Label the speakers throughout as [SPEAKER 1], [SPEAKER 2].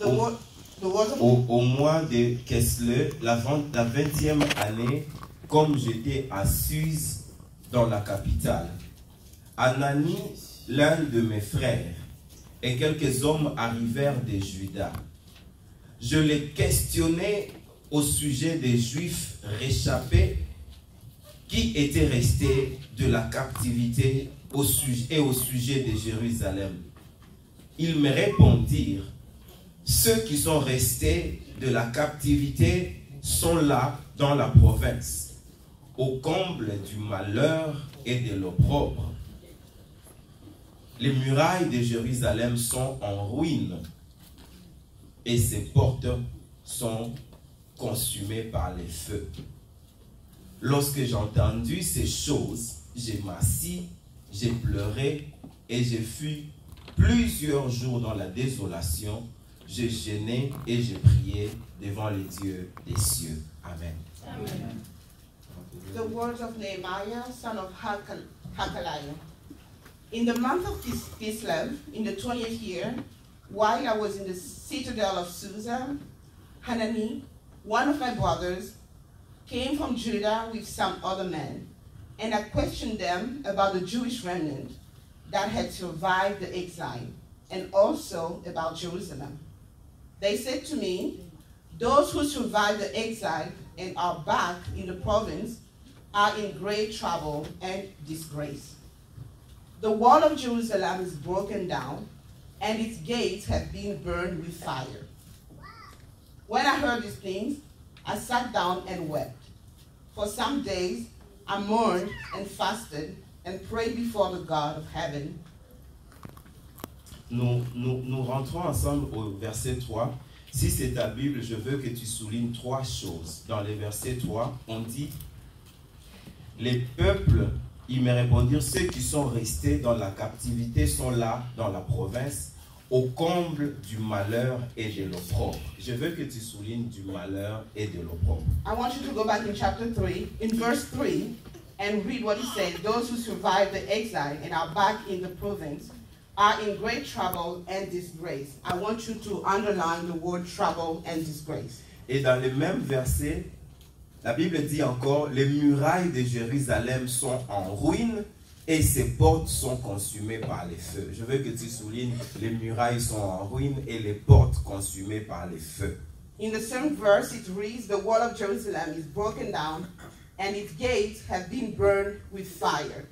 [SPEAKER 1] Au mois de Kesle, la 20e année, comme j'étais à Suse dans la capitale, Anani, l'un de mes frères, et quelques hommes arrivèrent de Juda. Je les questionnai au sujet des Juifs réchappés qui étaient restés de la captivité et au sujet de Jérusalem. Ils me répondirent: ceux qui sont restés de la captivité sont là dans la province, au comble du malheur et de l'opprobre. Les murailles de Jérusalem sont en ruine et ses portes sont consumées par les feux. Lorsque j'ai entendu ces choses, j'ai m'assis, j'ai pleuré et j'ai fui plusieurs jours dans la désolation. Je jeûnais et je priais devant les dieux des cieux. Amen.
[SPEAKER 2] Amen. The words of Nehemiah, son of Hakaliah. In the month of Kislev, in the 20th year, while I was in the citadel of Susa, Hanani, one of my brothers, came from Judah with some other men, and I questioned them about the Jewish remnant that had survived the exile, and also about Jerusalem. They said to me, those who survived the exile and are back in the province are in great trouble and disgrace. The wall of Jerusalem is broken down, and its gates have been burned with fire. When I heard these things, I sat down and wept. For some days, I mourned and fasted and prayed before the God of heaven.
[SPEAKER 1] Nous rentrons ensemble au verset 3. Si c'est ta Bible, je veux que tu soulignes 3 choses. Dans le verset 3, on dit: les peuples, ils me répondirent, ceux qui sont restés dans la captivité sont là dans la province, au comble du malheur et de l'opprobre. Je veux que tu soulignes du malheur et de l'opprobre.
[SPEAKER 2] I want you to go back in chapter 3, in verse 3, and read what it says. Those who survived the exile and are back in the province are in great trouble and disgrace. I want you to underline the word trouble and disgrace.
[SPEAKER 1] Et dans le même verset, la Bible dit encore: les murailles de Jérusalem sont en ruine et ses portes sont consumées par les feux. Je veux que tu soulignes: les murailles sont en ruine et les portes consumées par les feux.
[SPEAKER 2] In the same verse, it reads, the wall of Jerusalem is broken down and its gates have been burned with fire.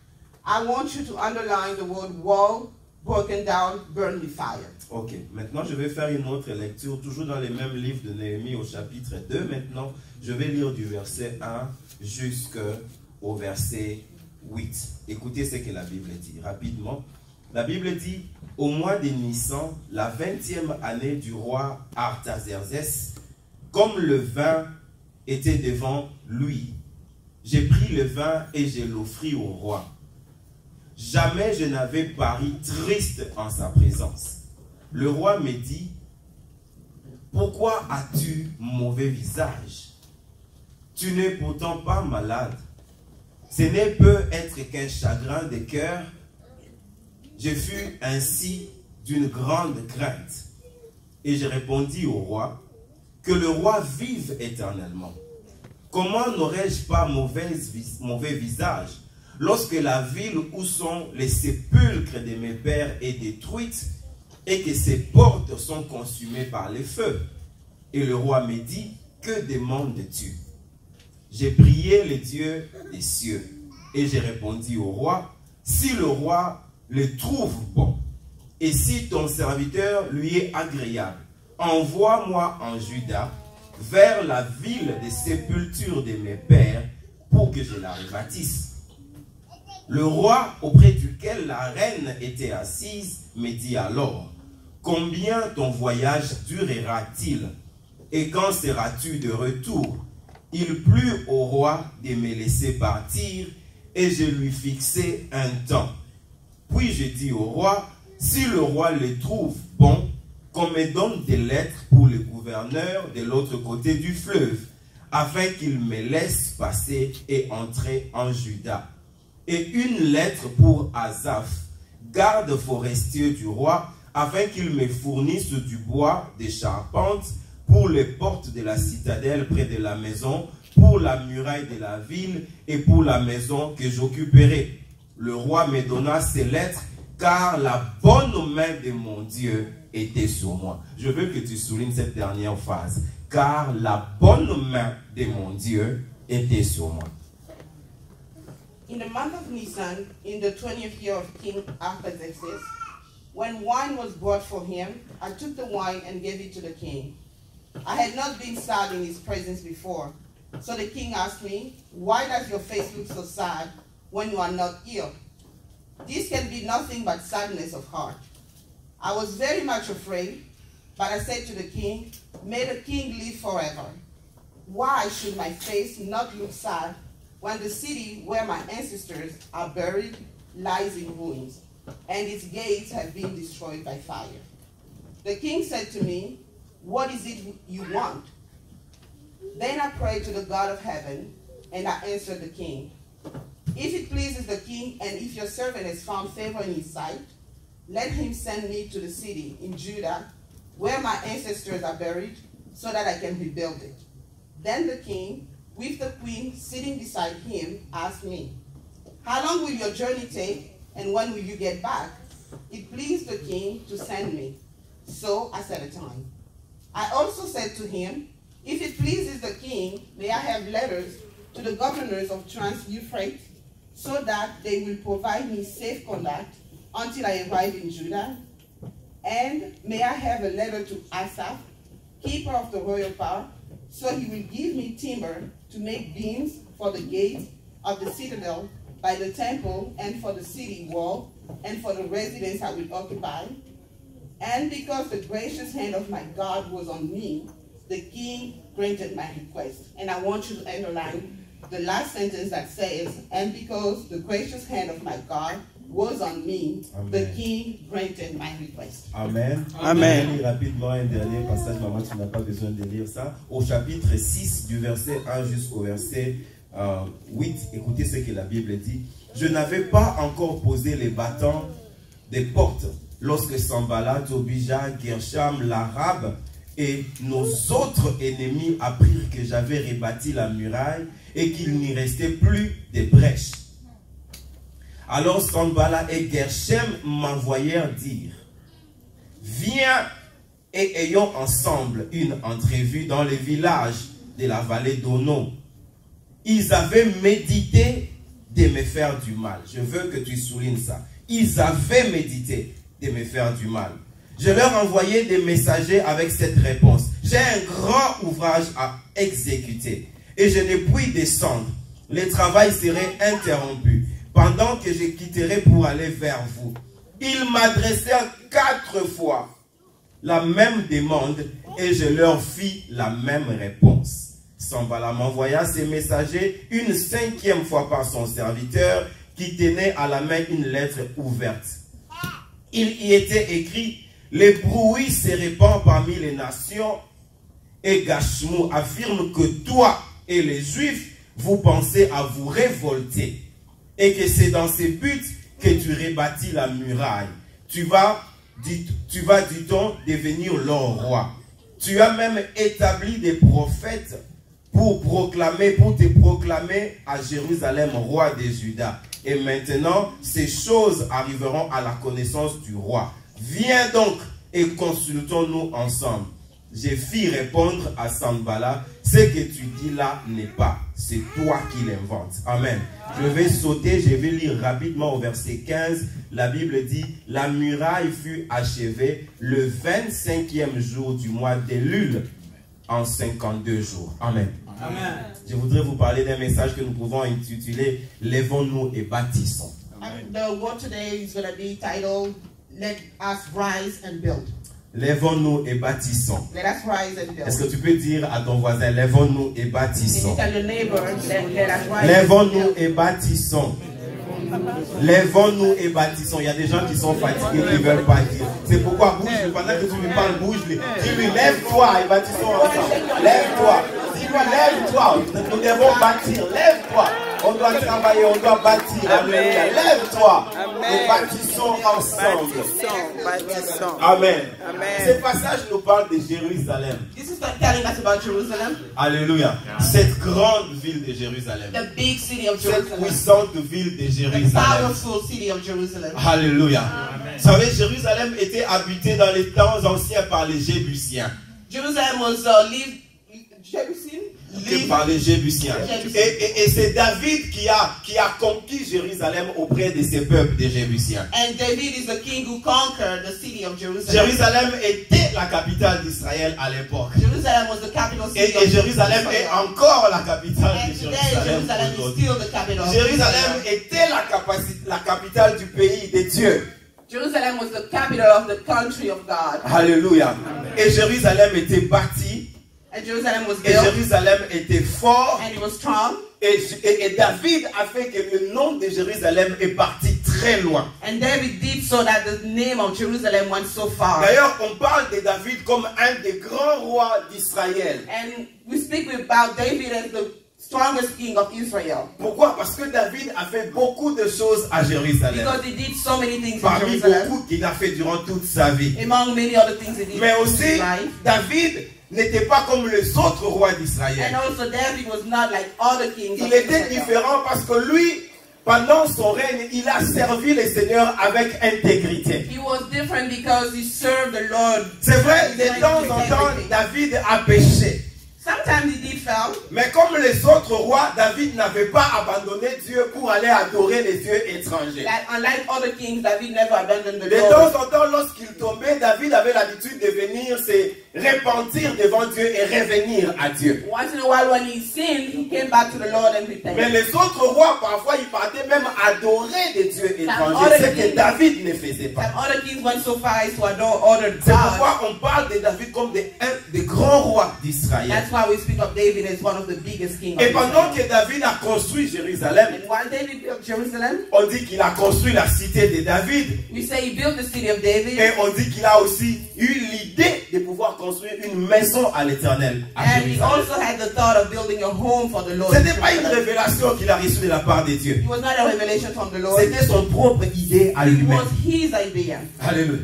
[SPEAKER 2] I want you to underline the word wall, broken down, burned with fire.
[SPEAKER 1] Ok, maintenant je vais faire une autre lecture, toujours dans le même livre de Néhémie au chapitre 2. Maintenant, je vais lire du verset 1 jusqu'au verset 8. Écoutez ce que la Bible dit rapidement. La Bible dit: au mois de Nissan, la 20e année du roi Artaxerxès, comme le vin était devant lui, j'ai pris le vin et je l'offris au roi. Jamais je n'avais paru triste en sa présence. Le roi me dit: pourquoi as-tu mauvais visage? Tu n'es pourtant pas malade. Ce ne peut être qu'un chagrin de cœur. Je fus ainsi d'une grande crainte. Et je répondis au roi: que le roi vive éternellement. Comment n'aurais-je pas mauvais visage lorsque la ville où sont les sépulcres de mes pères est détruite et que ses portes sont consumées par les feux? Et le roi me dit: que demandes-tu? J'ai prié le Dieu des cieux et j'ai répondu au roi: si le roi le trouve bon et si ton serviteur lui est agréable, envoie-moi en Juda vers la ville de sépulture de mes pères pour que je la rebâtisse. Le roi auprès duquel la reine était assise me dit alors: combien ton voyage durera-t-il et quand seras-tu de retour? Il plut au roi de me laisser partir et je lui fixai un temps. Puis je dis au roi: si le roi le trouve bon, qu'on me donne des lettres pour le gouverneur de l'autre côté du fleuve, afin qu'il me laisse passer et entrer en Juda. Et une lettre pour Asaph, garde forestier du roi, afin qu'il me fournisse du bois des charpentes pour les portes de la citadelle près de la maison, pour la muraille de la ville et pour la maison que j'occuperai. Le roi me donna ces lettres, car la bonne main de mon Dieu était sur moi. Je veux que tu soulignes cette dernière phrase. Car la bonne main de mon Dieu était sur moi.
[SPEAKER 2] In the month of Nisan, in the 20th year of King Artaxerxes, when wine was brought for him, I took the wine and gave it to the king. I had not been sad in his presence before. So the king asked me, "Why does your face look so sad when you are not ill?" This can be nothing but sadness of heart. I was very much afraid, but I said to the king, "May the king live forever. Why should my face not look sad when the city where my ancestors are buried lies in ruins, and its gates have been destroyed by fire?" The king said to me, "What is it you want?" Then I prayed to the God of heaven, and I answered the king, "If it pleases the king, and if your servant has found favor in his sight, let him send me to the city in Judah, where my ancestors are buried, so that I can rebuild it." Then the king, with the queen sitting beside him, asked me, "How long will your journey take, and when will you get back?" It pleased the king to send me, so I set a time. I also said to him, "If it pleases the king, may I have letters to the governors of Trans-Euphrates, so that they will provide me safe conduct until I arrive in Judah? And may I have a letter to Asaph, keeper of the royal park, so he will give me timber to make beams for the gate of the citadel by the temple and for the city wall and for the residence I will occupy?" And because the gracious hand of my God was on me, the king granted my request. And I want you to underline the last sentence that says, "And because the gracious hand of my God was on me, Amen. The king granted my request."
[SPEAKER 1] Amen.
[SPEAKER 3] Amen.
[SPEAKER 1] Je vais lire rapidement un dernier passage, maman, tu n'as pas besoin de lire ça. Au chapitre 6, du verset 1 jusqu'au verset 8, écoutez ce que la Bible dit. Je n'avais pas encore posé les battants des portes lorsque Sanballat, Tobija, Gersham, l'Arabe et nos autres ennemis apprirent que j'avais rebâti la muraille et qu'il n'y restait plus de brèches. Alors Sanballat et Gersham m'envoyèrent dire, viens et ayons ensemble une entrevue dans les villages de la vallée d'Ono. Ils avaient médité de me faire du mal. Je veux que tu soulignes ça. Ils avaient médité de me faire du mal. Je leur envoyais des messagers avec cette réponse. J'ai un grand ouvrage à exécuter et je ne puis descendre. Le travail serait interrompu pendant que je quitterai pour aller vers vous. Ils m'adressèrent 4 fois la même demande et je leur fis la même réponse. Sanballat m'envoya ses messagers une 5e fois par son serviteur qui tenait à la main une lettre ouverte. Il y était écrit: le bruit se répand parmi les nations et Gashmu affirme que toi et les Juifs, vous pensez à vous révolter et que c'est dans ce but que tu rebâtis la muraille. Tu vas, dit-on, devenir leur roi. Tu as même établi des prophètes pour te proclamer à Jérusalem roi de Juda. Et maintenant, ces choses arriveront à la connaissance du roi. Viens donc et consultons-nous ensemble. Je fis répondre à Sanballat, ce que tu dis là n'est pas, c'est toi qui l'inventes. Amen. Je vais sauter, je vais lire rapidement au verset 15. La Bible dit, la muraille fut achevée le 25e jour du mois d'Élul en 52 jours. Amen.
[SPEAKER 3] Amen.
[SPEAKER 1] Je voudrais vous parler d'un message que nous pouvons intituler « Lèvons-nous et bâtissons ».
[SPEAKER 2] The word today is going to be titled, "Let us rise and build."
[SPEAKER 1] Lèvons-nous et bâtissons.
[SPEAKER 2] Let us rise and build.
[SPEAKER 1] Est-ce que tu peux dire à ton voisin, lèvons-nous et bâtissons.
[SPEAKER 2] Tell your neighbor, let us rise.
[SPEAKER 1] Lèvons-nous et bâtissons. Lèvons-nous et bâtissons. Il y a des gens qui sont fatigués, qui ne veulent pas dire. C'est pourquoi bouge, pendant que tu lui parles, bouge-lui. Dis-lui, lève-toi et bâtissons ensemble. Lève-toi. Dis-lui, lève-toi. Nous devons bâtir. Lève-toi. On doit travailler, on doit bâtir. Alléluia. Lève-toi. Nous bâtissons ensemble.
[SPEAKER 3] Bâtissons.
[SPEAKER 1] Amen.
[SPEAKER 3] Amen.
[SPEAKER 1] Ce passage nous parle de Jérusalem.
[SPEAKER 2] This is telling us about Jerusalem,
[SPEAKER 1] Alléluia. Cette grande ville de Jérusalem.
[SPEAKER 2] the big city of
[SPEAKER 1] Cette
[SPEAKER 2] Jerusalem,
[SPEAKER 1] puissante ville de
[SPEAKER 2] the
[SPEAKER 1] Jérusalem.
[SPEAKER 2] powerful city of Jerusalem.
[SPEAKER 1] Alléluia. Vous savez, Jérusalem était habitée dans les temps anciens par les Jébusiens.
[SPEAKER 2] Jerusalem was lived
[SPEAKER 1] Par les Jébusiens. Et c'est David qui a conquis Jérusalem auprès de ces peuples des Jébusiens.
[SPEAKER 2] And David is the king who conquered the city of Jerusalem.
[SPEAKER 1] Jérusalem était la capitale d'Israël à l'époque.
[SPEAKER 2] Jerusalem was the capital city
[SPEAKER 1] Et
[SPEAKER 2] of
[SPEAKER 1] Jérusalem est
[SPEAKER 2] Israel.
[SPEAKER 1] encore la capitale
[SPEAKER 2] And
[SPEAKER 1] de
[SPEAKER 2] today
[SPEAKER 1] Jérusalem.
[SPEAKER 2] Jerusalem is
[SPEAKER 1] aujourd'hui.
[SPEAKER 2] still the capital of
[SPEAKER 1] Jérusalem
[SPEAKER 2] Israel.
[SPEAKER 1] était la capitale du pays de Dieu.
[SPEAKER 2] Jerusalem was the capital of the country of God.
[SPEAKER 1] Alléluia. Et Jérusalem était bâtie.
[SPEAKER 2] And Jerusalem was
[SPEAKER 1] Et
[SPEAKER 2] built.
[SPEAKER 1] Jérusalem était fort.
[SPEAKER 2] And it was strong.
[SPEAKER 1] Et David a fait que le nom de Jérusalem est parti très loin.
[SPEAKER 2] And David did so that the name of Jerusalem went so far.
[SPEAKER 1] D'ailleurs, on parle de David comme un des grands rois d'Israël.
[SPEAKER 2] And we speak about David as the strongest king of Israel.
[SPEAKER 1] Pourquoi? Parce que David a fait beaucoup de choses à Jérusalem.
[SPEAKER 2] Because he did so many things in
[SPEAKER 1] Parmi
[SPEAKER 2] Jerusalem.
[SPEAKER 1] beaucoup qu'il a fait durant toute sa vie.
[SPEAKER 2] Among many other things he did
[SPEAKER 1] Mais
[SPEAKER 2] in his
[SPEAKER 1] aussi,
[SPEAKER 2] life.
[SPEAKER 1] David n'était pas comme les autres rois
[SPEAKER 2] And
[SPEAKER 1] d'Israël.
[SPEAKER 2] also David was not like other kings of
[SPEAKER 1] Il était
[SPEAKER 2] Israel.
[SPEAKER 1] différent parce que lui, pendant son règne, il a servi le Seigneur avec intégrité.
[SPEAKER 2] He was different because he served the Lord.
[SPEAKER 1] C'est vrai, de temps en temps, David a péché.
[SPEAKER 2] Sometimes he did fail.
[SPEAKER 1] Mais comme les autres rois, David n'avait pas abandonné Dieu pour aller adorer les dieux étrangers.
[SPEAKER 2] Like, unlike other kings, David never abandoned the
[SPEAKER 1] De
[SPEAKER 2] Lord.
[SPEAKER 1] temps en temps, lorsqu'il tombait, David avait l'habitude de venir se repentir devant Dieu et revenir à Dieu.
[SPEAKER 2] Once in a while when he sinned, he came back to the Lord and
[SPEAKER 1] Mais
[SPEAKER 2] repented.
[SPEAKER 1] les autres rois, parfois, ils partaient même adorer des dieux étrangers. Ce que David ne faisait pas.
[SPEAKER 2] Some other kings went so far as to adore other
[SPEAKER 1] C'est
[SPEAKER 2] gods.
[SPEAKER 1] pourquoi on parle de David comme un des grands rois d'Israël.
[SPEAKER 2] That's why we speak of David as one of the biggest kings.
[SPEAKER 1] Et
[SPEAKER 2] of
[SPEAKER 1] pendant
[SPEAKER 2] Israel.
[SPEAKER 1] que David a construit Jérusalem,
[SPEAKER 2] And while David built Jerusalem,
[SPEAKER 1] on dit qu'il a construit la cité de David.
[SPEAKER 2] we say he built the city of David.
[SPEAKER 1] Et on dit qu'il a aussi eu l'idée de pouvoir construire une maison à l'Éternel à
[SPEAKER 2] And he
[SPEAKER 1] Jérusalem.
[SPEAKER 2] also had the thought of building a home for the Lord.
[SPEAKER 1] Ce n'était pas une révélation qu'il a reçue de la part de Dieu.
[SPEAKER 2] It was not a revelation from the Lord.
[SPEAKER 1] C'était son propre idée à
[SPEAKER 2] It
[SPEAKER 1] lui-même.
[SPEAKER 2] was his idea.
[SPEAKER 1] Alléluia.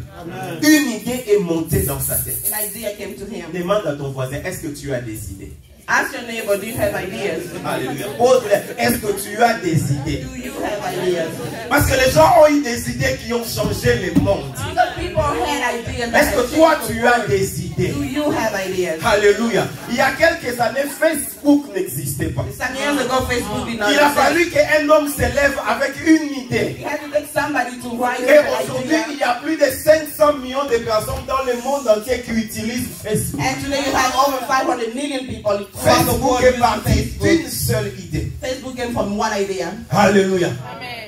[SPEAKER 1] Une idée est montée dans sa tête.
[SPEAKER 2] An idea came to him.
[SPEAKER 1] Demande à ton voisin, est-ce que tu as des idées?
[SPEAKER 2] Ask your neighbor, do you have ideas?
[SPEAKER 1] Alléluia. Pose-le, est-ce que tu as des idées?
[SPEAKER 2] Do you have ideas?
[SPEAKER 1] Parce que les gens ont eu des idées qui ont changé le monde.
[SPEAKER 2] Because people had ideas. that
[SPEAKER 1] Est-ce que
[SPEAKER 2] had
[SPEAKER 1] toi
[SPEAKER 2] changed the
[SPEAKER 1] tu as
[SPEAKER 2] world.
[SPEAKER 1] des idées?
[SPEAKER 2] Do you have ideas?
[SPEAKER 1] Alléluia. Il y a quelques années, Facebook n'existait pas.
[SPEAKER 2] Some years ago, Facebook did not
[SPEAKER 1] Il a
[SPEAKER 2] exist.
[SPEAKER 1] fallu qu'un homme se lève avec une idée.
[SPEAKER 2] You had to take somebody to write
[SPEAKER 1] Et
[SPEAKER 2] an
[SPEAKER 1] aujourd'hui,
[SPEAKER 2] idea.
[SPEAKER 1] il y a plus de 500 millions de personnes dans le monde entier qui utilisent Facebook.
[SPEAKER 2] And today you have over 500 million people around the
[SPEAKER 1] Facebook
[SPEAKER 2] world
[SPEAKER 1] est
[SPEAKER 2] using
[SPEAKER 1] parti
[SPEAKER 2] Facebook.
[SPEAKER 1] d'une seule idée.
[SPEAKER 2] Facebook came from one idea.
[SPEAKER 1] Alléluia.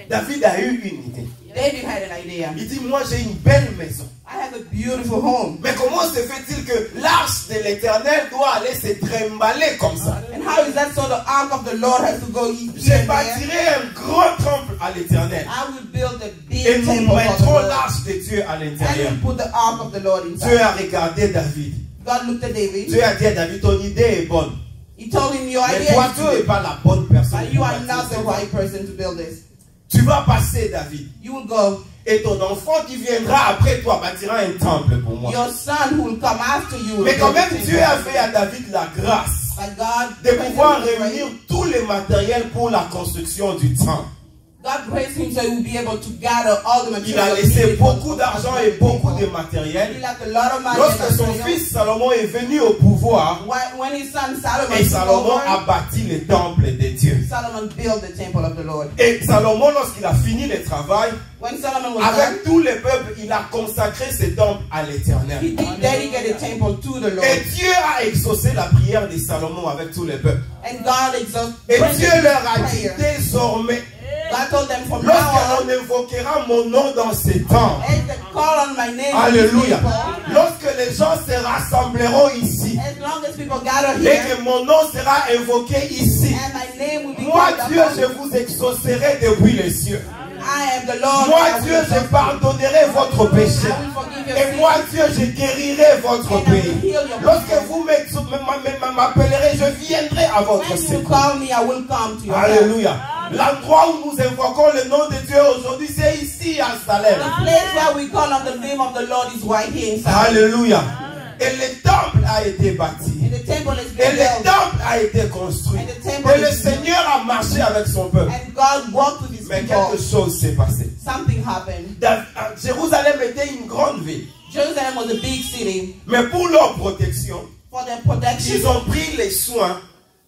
[SPEAKER 1] David a eu une idée.
[SPEAKER 2] David had an idea.
[SPEAKER 1] Il dit, moi j'ai une belle maison.
[SPEAKER 2] I have a beautiful home.
[SPEAKER 1] Mais comment se fait-il que l'arche de l'Éternel doit aller se trimballer comme ça?
[SPEAKER 2] And how is that so the ark of the Lord has to go here
[SPEAKER 1] Je
[SPEAKER 2] and there?
[SPEAKER 1] bâtirai un grand temple à l'Éternel.
[SPEAKER 2] I will build a
[SPEAKER 1] Et
[SPEAKER 2] big
[SPEAKER 1] nous
[SPEAKER 2] temple for the
[SPEAKER 1] mettrons
[SPEAKER 2] Lord.
[SPEAKER 1] l'arche de Dieu à
[SPEAKER 2] And
[SPEAKER 1] l'intérieur.
[SPEAKER 2] we'll put the ark of the Lord
[SPEAKER 1] Dieu
[SPEAKER 2] inside.
[SPEAKER 1] a regardé David.
[SPEAKER 2] God looked at David.
[SPEAKER 1] Dieu a dit à David, ton idée est bonne.
[SPEAKER 2] He told him, your
[SPEAKER 1] Mais
[SPEAKER 2] idea
[SPEAKER 1] toi,
[SPEAKER 2] is
[SPEAKER 1] tu n'es
[SPEAKER 2] good,
[SPEAKER 1] pas la bonne personne.
[SPEAKER 2] but you
[SPEAKER 1] pour
[SPEAKER 2] are
[SPEAKER 1] bâtir
[SPEAKER 2] not
[SPEAKER 1] ce
[SPEAKER 2] the
[SPEAKER 1] temple.
[SPEAKER 2] right person to build this.
[SPEAKER 1] Tu vas passer, David.
[SPEAKER 2] You will go.
[SPEAKER 1] Et ton enfant qui viendra après toi bâtira un temple pour moi.
[SPEAKER 2] Your son who will come after you will
[SPEAKER 1] Mais quand
[SPEAKER 2] build
[SPEAKER 1] même,
[SPEAKER 2] the
[SPEAKER 1] Dieu
[SPEAKER 2] temple.
[SPEAKER 1] a fait à David la grâce
[SPEAKER 2] But God
[SPEAKER 1] de
[SPEAKER 2] graced
[SPEAKER 1] pouvoir
[SPEAKER 2] him,
[SPEAKER 1] réunir tous les matériels pour la construction du temple.
[SPEAKER 2] God graced him so he will be able to gather all the
[SPEAKER 1] Il a
[SPEAKER 2] materials.
[SPEAKER 1] laissé
[SPEAKER 2] needed for
[SPEAKER 1] beaucoup
[SPEAKER 2] the
[SPEAKER 1] d'argent et
[SPEAKER 2] temple.
[SPEAKER 1] beaucoup de
[SPEAKER 2] He
[SPEAKER 1] matériel.
[SPEAKER 2] left a lot of money.
[SPEAKER 1] Lorsque
[SPEAKER 2] and
[SPEAKER 1] son
[SPEAKER 2] materials.
[SPEAKER 1] fils Salomon est venu au pouvoir,
[SPEAKER 2] When his son Solomon
[SPEAKER 1] et
[SPEAKER 2] took
[SPEAKER 1] Salomon
[SPEAKER 2] over,
[SPEAKER 1] a bâti le temple de Dieu.
[SPEAKER 2] Solomon built the temple of the Lord.
[SPEAKER 1] Et Salomon, lorsqu'il a fini le travail,
[SPEAKER 2] When Solomon was
[SPEAKER 1] avec tout le peuple, il a consacré ce temple à
[SPEAKER 2] done, he
[SPEAKER 1] l'Éternel.
[SPEAKER 2] did dedicate the temple to the Lord.
[SPEAKER 1] Et Dieu a exaucé la prière de Salomon avec tout le peuple.
[SPEAKER 2] And God exalted
[SPEAKER 1] Et Dieu leur a dit
[SPEAKER 2] prayer.
[SPEAKER 1] désormais,
[SPEAKER 2] God told them from now
[SPEAKER 1] lorsqu'on
[SPEAKER 2] on,
[SPEAKER 1] invoquera mon nom dans ce temple,
[SPEAKER 2] as they call on my name,
[SPEAKER 1] alléluia,
[SPEAKER 2] people,
[SPEAKER 1] lorsque les gens se rassembleront ici,
[SPEAKER 2] as long as people gather
[SPEAKER 1] et
[SPEAKER 2] here,
[SPEAKER 1] que mon nom sera invoqué ici,
[SPEAKER 2] and my name will be
[SPEAKER 1] moi
[SPEAKER 2] called
[SPEAKER 1] Dieu,
[SPEAKER 2] upon,
[SPEAKER 1] je vous exaucerai depuis les cieux.
[SPEAKER 2] I am the Lord.
[SPEAKER 1] Moi
[SPEAKER 2] I
[SPEAKER 1] Dieu,
[SPEAKER 2] will
[SPEAKER 1] je
[SPEAKER 2] forgive
[SPEAKER 1] pardonnerai votre péché.
[SPEAKER 2] I will forgive your
[SPEAKER 1] Et
[SPEAKER 2] sins.
[SPEAKER 1] moi Dieu, je guérirai votre pays. Lorsque vous m'appellerez, je viendrai à votre
[SPEAKER 2] When you
[SPEAKER 1] secours.
[SPEAKER 2] call me, I will come to your help.
[SPEAKER 1] Alléluia. L'endroit où nous invoquons le nom de Dieu aujourd'hui, c'est ici à Salem.
[SPEAKER 2] The place where we call on the name of the Lord is right here in Salem.
[SPEAKER 1] Alléluia. Et le temple a été bâti.
[SPEAKER 2] And the temple is
[SPEAKER 1] Et
[SPEAKER 2] being
[SPEAKER 1] le
[SPEAKER 2] built.
[SPEAKER 1] temple a été construit.
[SPEAKER 2] And the temple
[SPEAKER 1] Et le
[SPEAKER 2] is
[SPEAKER 1] Seigneur a marché avec son peuple.
[SPEAKER 2] And God walked with his
[SPEAKER 1] Mais
[SPEAKER 2] people.
[SPEAKER 1] quelque chose s'est passé.
[SPEAKER 2] Something happened.
[SPEAKER 1] Jérusalem était une grande ville.
[SPEAKER 2] Jerusalem was a big city.
[SPEAKER 1] Mais pour leur protection,
[SPEAKER 2] For their protection,
[SPEAKER 1] ils ont pris les soins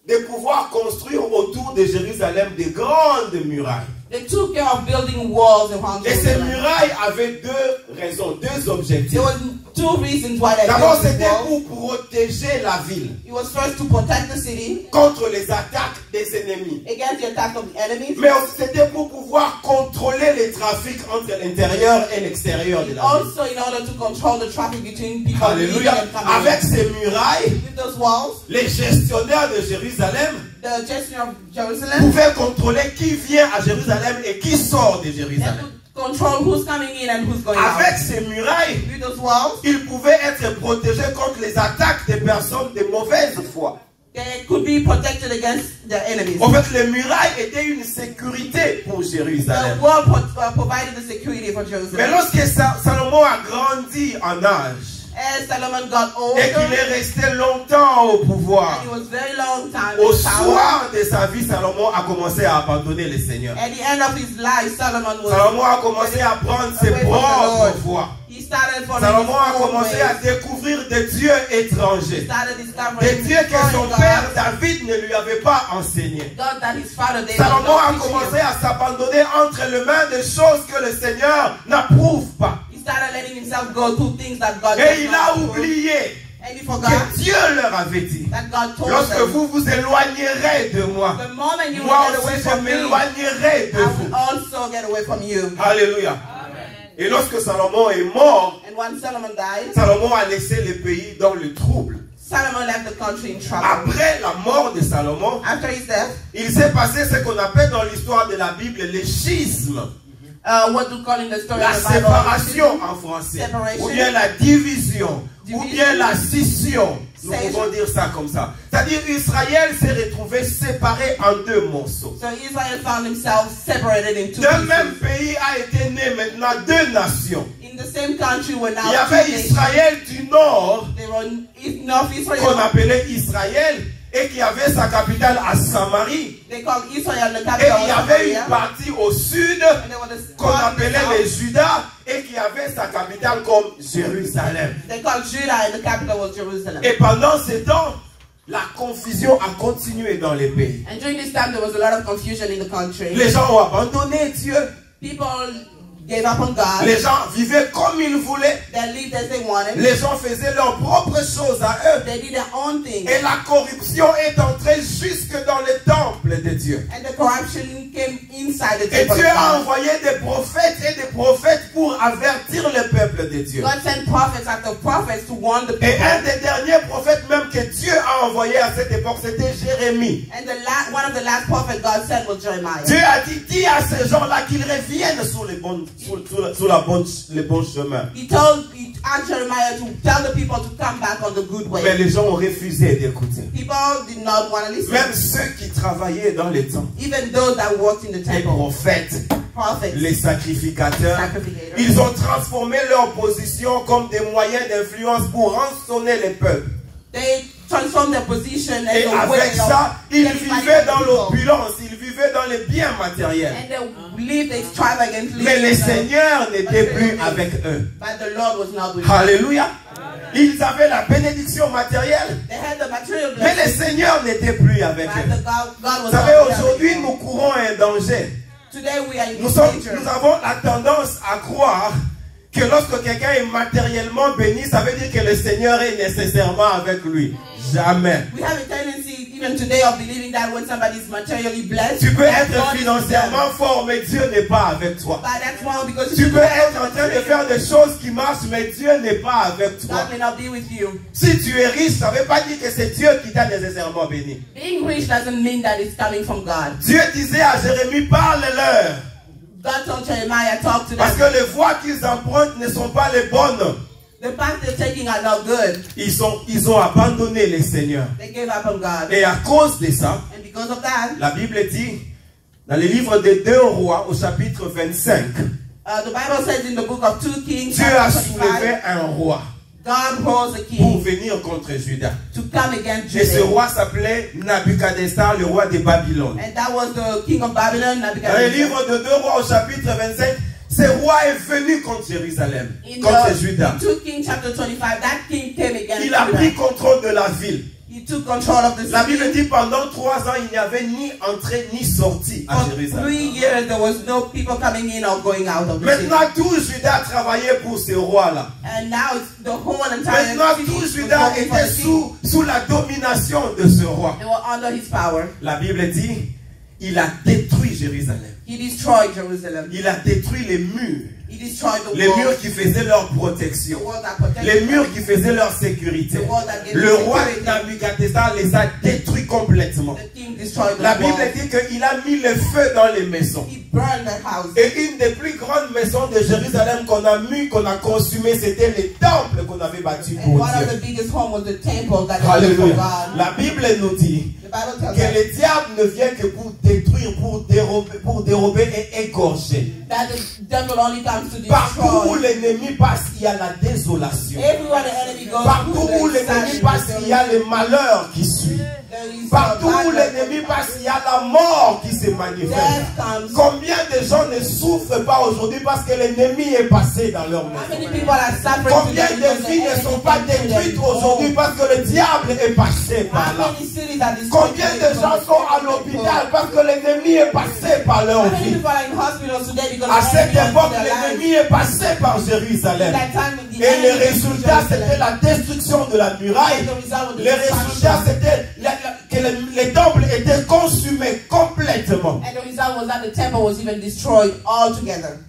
[SPEAKER 1] de pouvoir construire autour de Jérusalem des grandes murailles.
[SPEAKER 2] they took care of building walls around
[SPEAKER 1] Et ces
[SPEAKER 2] Jerusalem.
[SPEAKER 1] murailles avaient deux raisons, deux objectifs.
[SPEAKER 2] There was two reasons why they
[SPEAKER 1] D'abord,
[SPEAKER 2] built these
[SPEAKER 1] c'était
[SPEAKER 2] walls.
[SPEAKER 1] pour protéger la ville
[SPEAKER 2] It was first to protect the city
[SPEAKER 1] contre les attaques des ennemis.
[SPEAKER 2] against the attack of the enemies.
[SPEAKER 1] Mais c'était pour pouvoir contrôler les trafics entre l'intérieur et l'extérieur de la ville.
[SPEAKER 2] Also in order to control the traffic between people leaving
[SPEAKER 1] Alléluia.
[SPEAKER 2] and coming
[SPEAKER 1] Avec
[SPEAKER 2] in.
[SPEAKER 1] ces murailles,
[SPEAKER 2] With those walls,
[SPEAKER 1] les gestionnaires de Jérusalem
[SPEAKER 2] the gestion of Jerusalem,
[SPEAKER 1] pouvaient contrôler qui vient à Jérusalem et qui sort de
[SPEAKER 2] they
[SPEAKER 1] Jérusalem.
[SPEAKER 2] could control who's coming in and who's going out.
[SPEAKER 1] Avec ces murailles,
[SPEAKER 2] With those walls,
[SPEAKER 1] ils pouvaient être protégés contre les attaques des personnes de mauvaise foi.
[SPEAKER 2] they could be protected against the enemies.
[SPEAKER 1] En fait, les murailles étaient une sécurité pour Jérusalem.
[SPEAKER 2] The wall provided the security for
[SPEAKER 1] Mais
[SPEAKER 2] Jerusalem.
[SPEAKER 1] lorsque Salomon a grandi en âge
[SPEAKER 2] As Solomon got
[SPEAKER 1] et qu'il
[SPEAKER 2] older,
[SPEAKER 1] est resté longtemps au pouvoir,
[SPEAKER 2] and it was very long time
[SPEAKER 1] au
[SPEAKER 2] in power.
[SPEAKER 1] soir de sa vie, Salomon a commencé à abandonner le Seigneur.
[SPEAKER 2] At the end of his life, Solomon
[SPEAKER 1] Salomon a commencé à prendre ses propres voies.
[SPEAKER 2] He started following
[SPEAKER 1] Salomon a
[SPEAKER 2] his own
[SPEAKER 1] commencé à
[SPEAKER 2] ways.
[SPEAKER 1] découvrir des dieux
[SPEAKER 2] He
[SPEAKER 1] étrangers.
[SPEAKER 2] started
[SPEAKER 1] Des
[SPEAKER 2] discovering
[SPEAKER 1] dieux que son
[SPEAKER 2] foreign
[SPEAKER 1] père
[SPEAKER 2] gods,
[SPEAKER 1] David ne lui avait pas enseigné.
[SPEAKER 2] God that his father David
[SPEAKER 1] Salomon a
[SPEAKER 2] did not teach
[SPEAKER 1] commencé
[SPEAKER 2] him.
[SPEAKER 1] à s'abandonner entre les mains des choses que le Seigneur n'approuve pas.
[SPEAKER 2] He started letting himself go to things that God
[SPEAKER 1] Et
[SPEAKER 2] does
[SPEAKER 1] il
[SPEAKER 2] not
[SPEAKER 1] a
[SPEAKER 2] approve.
[SPEAKER 1] oublié
[SPEAKER 2] And he forgot
[SPEAKER 1] que Dieu leur avait dit,
[SPEAKER 2] that God told
[SPEAKER 1] lorsque
[SPEAKER 2] them,
[SPEAKER 1] vous vous éloignerez de moi,
[SPEAKER 2] the moment you
[SPEAKER 1] moi
[SPEAKER 2] will get away
[SPEAKER 1] aussi je
[SPEAKER 2] from me, I
[SPEAKER 1] m'éloignerai de vous.
[SPEAKER 2] will also get away from you.
[SPEAKER 1] Alléluia. Et lorsque Salomon est mort,
[SPEAKER 2] And when Solomon died,
[SPEAKER 1] Salomon a laissé le pays dans le trouble.
[SPEAKER 2] Solomon left the country in trouble.
[SPEAKER 1] Après la mort de Salomon,
[SPEAKER 2] After his death,
[SPEAKER 1] il s'est passé ce qu'on appelle dans l'histoire de la Bible le schisme.
[SPEAKER 2] what do you call in the story
[SPEAKER 1] La
[SPEAKER 2] of the Bible?
[SPEAKER 1] séparation en français.
[SPEAKER 2] Separation.
[SPEAKER 1] Ou bien la division. Ou bien la scission. Nous
[SPEAKER 2] Scission.
[SPEAKER 1] pouvons dire ça comme ça. C'est-à-dire Israël s'est retrouvé séparé en deux morceaux.
[SPEAKER 2] So Israel found himself separated in two
[SPEAKER 1] D'un
[SPEAKER 2] pieces.
[SPEAKER 1] même pays a été né maintenant deux nations.
[SPEAKER 2] In the same country were now
[SPEAKER 1] Il y
[SPEAKER 2] two
[SPEAKER 1] avait
[SPEAKER 2] nations.
[SPEAKER 1] Israël du nord,
[SPEAKER 2] They were in North
[SPEAKER 1] qu'on
[SPEAKER 2] Israel.
[SPEAKER 1] appelait Israël, et qui avait sa capitale à Samarie.
[SPEAKER 2] They called Israel the
[SPEAKER 1] Et
[SPEAKER 2] capital
[SPEAKER 1] il y
[SPEAKER 2] of
[SPEAKER 1] avait une
[SPEAKER 2] Samaria.
[SPEAKER 1] partie au sud
[SPEAKER 2] And there were the
[SPEAKER 1] qu'on
[SPEAKER 2] part in the
[SPEAKER 1] appelait
[SPEAKER 2] south.
[SPEAKER 1] les Judas et qui avait sa capitale comme Jérusalem.
[SPEAKER 2] They called Judah and the capital was Jerusalem.
[SPEAKER 1] Et pendant ce temps, la confusion a continué dans les pays.
[SPEAKER 2] And during this time there was a lot of confusion in the country.
[SPEAKER 1] Les gens ont abandonné Dieu.
[SPEAKER 2] People gave up on God.
[SPEAKER 1] Les gens vivaient comme ils voulaient.
[SPEAKER 2] They lived as they wanted.
[SPEAKER 1] Les gens faisaient leurs propres choses à eux.
[SPEAKER 2] They did their own thing.
[SPEAKER 1] Et la corruption est entrée jusque dans le temple de Dieu.
[SPEAKER 2] And the corruption came inside the
[SPEAKER 1] Et
[SPEAKER 2] temple
[SPEAKER 1] Dieu
[SPEAKER 2] of
[SPEAKER 1] a
[SPEAKER 2] God.
[SPEAKER 1] envoyé des prophètes et des prophètes pour avertir le peuple de Dieu.
[SPEAKER 2] God sent prophets after prophets to warn the
[SPEAKER 1] Et
[SPEAKER 2] people.
[SPEAKER 1] un des derniers prophètes même que Dieu a envoyé à cette époque, c'était Jérémie.
[SPEAKER 2] And one of the last prophets God sent was Jeremiah.
[SPEAKER 1] Dieu a dit, dis à ces gens-là qu'ils reviennent sur les bons chemins.
[SPEAKER 2] He asked Jeremiah to tell the people to come back on the good
[SPEAKER 1] Mais
[SPEAKER 2] way.
[SPEAKER 1] les gens ont refusé d'écouter.
[SPEAKER 2] People did not want to listen.
[SPEAKER 1] Même ceux qui travaillaient dans les temps,
[SPEAKER 2] Even those that worked in the
[SPEAKER 1] les
[SPEAKER 2] temple,
[SPEAKER 1] prophètes,
[SPEAKER 2] prophets,
[SPEAKER 1] les sacrificateurs,
[SPEAKER 2] sacrificators,
[SPEAKER 1] ils ont transformé leur position comme des moyens d'influence pour rançonner les peuples.
[SPEAKER 2] they transformed their position as
[SPEAKER 1] Et
[SPEAKER 2] a
[SPEAKER 1] avec
[SPEAKER 2] way
[SPEAKER 1] ça,
[SPEAKER 2] of
[SPEAKER 1] ils
[SPEAKER 2] getting money
[SPEAKER 1] vivaient
[SPEAKER 2] from
[SPEAKER 1] dans
[SPEAKER 2] people.
[SPEAKER 1] l'opulence, ils vivaient dans les biens matériels.
[SPEAKER 2] And they lived extravagantly.
[SPEAKER 1] Mais le Seigneur n'était plus avec eux.
[SPEAKER 2] But the Lord was not with them.
[SPEAKER 1] Alléluia. Ils avaient la bénédiction matérielle,
[SPEAKER 2] They had the material
[SPEAKER 1] mais le
[SPEAKER 2] blessing,
[SPEAKER 1] Seigneur n'était plus avec
[SPEAKER 2] but
[SPEAKER 1] eux.
[SPEAKER 2] God was
[SPEAKER 1] Vous
[SPEAKER 2] not
[SPEAKER 1] savez,
[SPEAKER 2] with them
[SPEAKER 1] aujourd'hui,
[SPEAKER 2] anymore.
[SPEAKER 1] nous courons un danger.
[SPEAKER 2] Today we are in
[SPEAKER 1] Nous
[SPEAKER 2] danger.
[SPEAKER 1] avons la tendance à croire que lorsque quelqu'un est matériellement béni, ça veut dire que le Seigneur est nécessairement avec lui. Jamais.
[SPEAKER 2] We have a tendency, even today, of believing that when somebody is materially blessed,
[SPEAKER 1] Tu peux
[SPEAKER 2] that
[SPEAKER 1] être
[SPEAKER 2] God is
[SPEAKER 1] financièrement
[SPEAKER 2] with them.
[SPEAKER 1] fort, mais Dieu n'est pas avec toi.
[SPEAKER 2] But that's wrong because
[SPEAKER 1] Tu
[SPEAKER 2] you
[SPEAKER 1] peux être en train de faire des choses qui marchent, mais Dieu n'est pas avec toi.
[SPEAKER 2] God may not be with you.
[SPEAKER 1] Si tu es riche, ça ne veut pas dire que c'est Dieu qui t'a nécessairement béni.
[SPEAKER 2] Being rich doesn't mean that it's coming from God.
[SPEAKER 1] Dieu disait à Jérémie, parle-leur.
[SPEAKER 2] God told Jeremiah, talk to
[SPEAKER 1] Parce
[SPEAKER 2] them.
[SPEAKER 1] que les voies qu'ils empruntent ne sont pas les bonnes.
[SPEAKER 2] The path they're taking are not good.
[SPEAKER 1] Ils ont abandonné le Seigneur.
[SPEAKER 2] They gave up on God.
[SPEAKER 1] Et à cause de ça,
[SPEAKER 2] And because of that,
[SPEAKER 1] la Bible dit Dans le livre des 2 Rois, au chapitre 25,
[SPEAKER 2] The Bible says in the book of 2 Kings,
[SPEAKER 1] Dieu a
[SPEAKER 2] chapter
[SPEAKER 1] soulevé
[SPEAKER 2] 25,
[SPEAKER 1] un roi
[SPEAKER 2] God rose a
[SPEAKER 1] pour
[SPEAKER 2] king
[SPEAKER 1] venir contre Juda.
[SPEAKER 2] to come against
[SPEAKER 1] Et ce
[SPEAKER 2] Judah.
[SPEAKER 1] roi s'appelait Nabuchodonosor, le roi de Babylone.
[SPEAKER 2] And that was the king of Babylon,
[SPEAKER 1] Dans le
[SPEAKER 2] Nebuchadnezzar.
[SPEAKER 1] livre de 2 Rois, au chapitre 25, ce roi est venu contre Jérusalem,
[SPEAKER 2] In
[SPEAKER 1] contre Juda.
[SPEAKER 2] 2 Kings chapter 25, that king came against
[SPEAKER 1] Il a
[SPEAKER 2] Judah.
[SPEAKER 1] pris contrôle de la ville.
[SPEAKER 2] He took control of the
[SPEAKER 1] La Bible
[SPEAKER 2] city.
[SPEAKER 1] dit pendant 3 ans, il n'y avait ni entrée ni sortie à
[SPEAKER 2] For 3
[SPEAKER 1] Jérusalem.
[SPEAKER 2] years, there was no people coming in or going out of the city.
[SPEAKER 1] Maintenant, tout Juda travaillait pour ce roi-là.
[SPEAKER 2] And now it's the whole entire
[SPEAKER 1] Maintenant,
[SPEAKER 2] city
[SPEAKER 1] tout
[SPEAKER 2] was
[SPEAKER 1] Juda
[SPEAKER 2] working for the
[SPEAKER 1] était
[SPEAKER 2] king.
[SPEAKER 1] sous la domination de ce roi.
[SPEAKER 2] They were under his power.
[SPEAKER 1] La Bible dit, il a détruit Jérusalem.
[SPEAKER 2] He destroyed Jerusalem.
[SPEAKER 1] Il a détruit les murs.
[SPEAKER 2] He destroyed the
[SPEAKER 1] Les
[SPEAKER 2] walls,
[SPEAKER 1] murs qui faisaient leur protection.
[SPEAKER 2] the walls that protected
[SPEAKER 1] Les murs
[SPEAKER 2] them,
[SPEAKER 1] qui faisaient leur sécurité.
[SPEAKER 2] the walls that gave
[SPEAKER 1] Le
[SPEAKER 2] them
[SPEAKER 1] roi
[SPEAKER 2] security.
[SPEAKER 1] Nabuchodonosor les a détruits complètement.
[SPEAKER 2] The king destroyed the
[SPEAKER 1] La Bible
[SPEAKER 2] walls.
[SPEAKER 1] dit qu'il a mis le feu dans les maisons.
[SPEAKER 2] He burned the house.
[SPEAKER 1] Et une des plus grandes maisons de Jérusalem qu'on a mis, qu'on a consumé, c'était les temples qu'on avait bâtis
[SPEAKER 2] And
[SPEAKER 1] pour
[SPEAKER 2] one of
[SPEAKER 1] Dieu.
[SPEAKER 2] the biggest homes was the temple that they built for
[SPEAKER 1] Alléluia.
[SPEAKER 2] God.
[SPEAKER 1] La Bible nous dit
[SPEAKER 2] The Bible tells
[SPEAKER 1] que
[SPEAKER 2] us
[SPEAKER 1] le diable ne vient que pour détruire, pour dérober et égorger.
[SPEAKER 2] that the devil only comes to
[SPEAKER 1] Partout où
[SPEAKER 2] destroy.
[SPEAKER 1] l'ennemi passe, il y a la désolation.
[SPEAKER 2] Everywhere the enemy goes,
[SPEAKER 1] Partout où
[SPEAKER 2] there is
[SPEAKER 1] l'ennemi
[SPEAKER 2] sadness,
[SPEAKER 1] passe, il y a
[SPEAKER 2] there
[SPEAKER 1] le malheur qui suit.
[SPEAKER 2] is
[SPEAKER 1] Partout où
[SPEAKER 2] violence,
[SPEAKER 1] l'ennemi passe, il y a la mort qui se manifeste.
[SPEAKER 2] death comes.
[SPEAKER 1] Combien de gens ne souffrent pas aujourd'hui parce que l'ennemi est passé dans leur
[SPEAKER 2] How
[SPEAKER 1] maison?
[SPEAKER 2] many people are suffering
[SPEAKER 1] Combien
[SPEAKER 2] today
[SPEAKER 1] de
[SPEAKER 2] because the
[SPEAKER 1] vies ne
[SPEAKER 2] enemy
[SPEAKER 1] sont pas
[SPEAKER 2] came to
[SPEAKER 1] détruites
[SPEAKER 2] them?
[SPEAKER 1] aujourd'hui parce que le diable est passé par
[SPEAKER 2] How
[SPEAKER 1] là?
[SPEAKER 2] many cities are destroyed
[SPEAKER 1] Combien
[SPEAKER 2] today
[SPEAKER 1] de
[SPEAKER 2] because
[SPEAKER 1] gens
[SPEAKER 2] the
[SPEAKER 1] sont à
[SPEAKER 2] enemy
[SPEAKER 1] l'hôpital
[SPEAKER 2] came?
[SPEAKER 1] parce que l'ennemi est passé par leur
[SPEAKER 2] How many
[SPEAKER 1] vie?
[SPEAKER 2] people are in hospitals today because
[SPEAKER 1] À
[SPEAKER 2] the
[SPEAKER 1] cette
[SPEAKER 2] enemy
[SPEAKER 1] époque,
[SPEAKER 2] went to their
[SPEAKER 1] l'ennemi
[SPEAKER 2] lives?
[SPEAKER 1] est passé par Jérusalem.
[SPEAKER 2] That time, the
[SPEAKER 1] Et
[SPEAKER 2] enemy
[SPEAKER 1] le
[SPEAKER 2] came to
[SPEAKER 1] résultat, c'était
[SPEAKER 2] Jerusalem.
[SPEAKER 1] la destruction de la muraille.
[SPEAKER 2] And the result was the
[SPEAKER 1] Le résultat,
[SPEAKER 2] destruction.
[SPEAKER 1] c'était que les temples étaient consumés complètement.
[SPEAKER 2] And the result was that the temple was even destroyed altogether.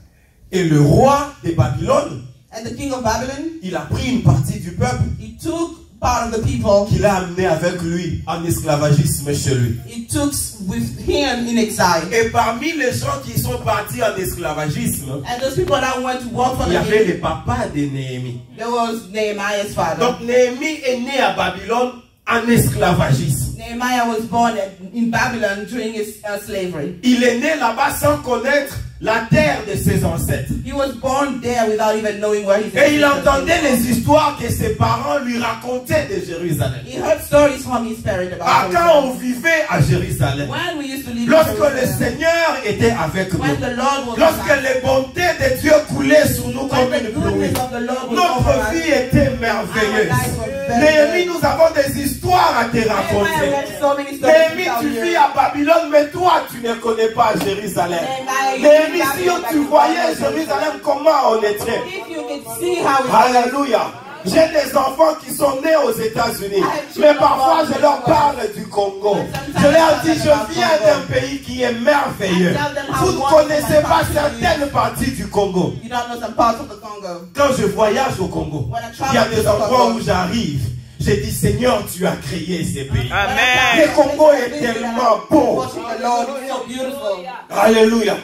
[SPEAKER 1] Et le roi de Babylone,
[SPEAKER 2] And the king of Babylon,
[SPEAKER 1] il a pris une partie du peuple
[SPEAKER 2] he took part of the people,
[SPEAKER 1] qu'il a amené avec lui en esclavagisme chez lui.
[SPEAKER 2] he took with him in exile.
[SPEAKER 1] Et parmi les gens qui sont partis en esclavagisme,
[SPEAKER 2] And those people that went to work for
[SPEAKER 1] il y
[SPEAKER 2] the
[SPEAKER 1] avait
[SPEAKER 2] king,
[SPEAKER 1] le papa de Néhémie.
[SPEAKER 2] there was Nehemiah's father.
[SPEAKER 1] Donc Néhémie est né à Babylone en esclavagisme.
[SPEAKER 2] Nehemiah was born in Babylon during his slavery.
[SPEAKER 1] Il est né là-bas sans connaître la terre de ses ancêtres.
[SPEAKER 2] He was born there without even knowing where his
[SPEAKER 1] Et il
[SPEAKER 2] ancestors
[SPEAKER 1] entendait
[SPEAKER 2] came from.
[SPEAKER 1] les histoires que ses parents lui racontaient de Jérusalem.
[SPEAKER 2] He heard stories from his parents
[SPEAKER 1] Ah,
[SPEAKER 2] about
[SPEAKER 1] quand on
[SPEAKER 2] Jerusalem.
[SPEAKER 1] vivait à Jérusalem,
[SPEAKER 2] When we used to live in
[SPEAKER 1] lorsque le
[SPEAKER 2] Jerusalem,
[SPEAKER 1] Seigneur était avec nous,
[SPEAKER 2] when the Lord was
[SPEAKER 1] lorsque
[SPEAKER 2] with us,
[SPEAKER 1] les bontés de Dieu coulaient sur nous
[SPEAKER 2] when
[SPEAKER 1] comme
[SPEAKER 2] the
[SPEAKER 1] une pluie,
[SPEAKER 2] goodness of the Lord was over
[SPEAKER 1] notre
[SPEAKER 2] us,
[SPEAKER 1] vie était
[SPEAKER 2] our
[SPEAKER 1] merveilleuse.
[SPEAKER 2] lives were better.
[SPEAKER 1] Néhémie, nous avons des histoires à te
[SPEAKER 2] Nehemiah, we
[SPEAKER 1] raconter.
[SPEAKER 2] have so many stories to
[SPEAKER 1] Néhémie,
[SPEAKER 2] tell
[SPEAKER 1] tu
[SPEAKER 2] you.
[SPEAKER 1] vis à Babylone, mais toi, tu ne connais pas Jérusalem.
[SPEAKER 2] Nehemiah, you
[SPEAKER 1] Néhémie,
[SPEAKER 2] live
[SPEAKER 1] si
[SPEAKER 2] in
[SPEAKER 1] tu
[SPEAKER 2] Babylon,
[SPEAKER 1] voyais Jérusalem, comment on était.
[SPEAKER 2] if you could see how it was,
[SPEAKER 1] Alléluia. J'ai des enfants qui sont nés aux États-Unis, mais parfois je leur parle du Congo. Je leur dis, je viens d'un pays qui est merveilleux. Vous ne connaissez pas certaines parties du Congo.
[SPEAKER 2] you don't know some parts of the Congo.
[SPEAKER 1] Quand je voyage au Congo, il y a des endroits où j'arrive. J'ai dit, Seigneur, tu as créé ces pays. Le Congo est tellement beau.
[SPEAKER 2] Watching the Lord is so beautiful.
[SPEAKER 1] Alléluia.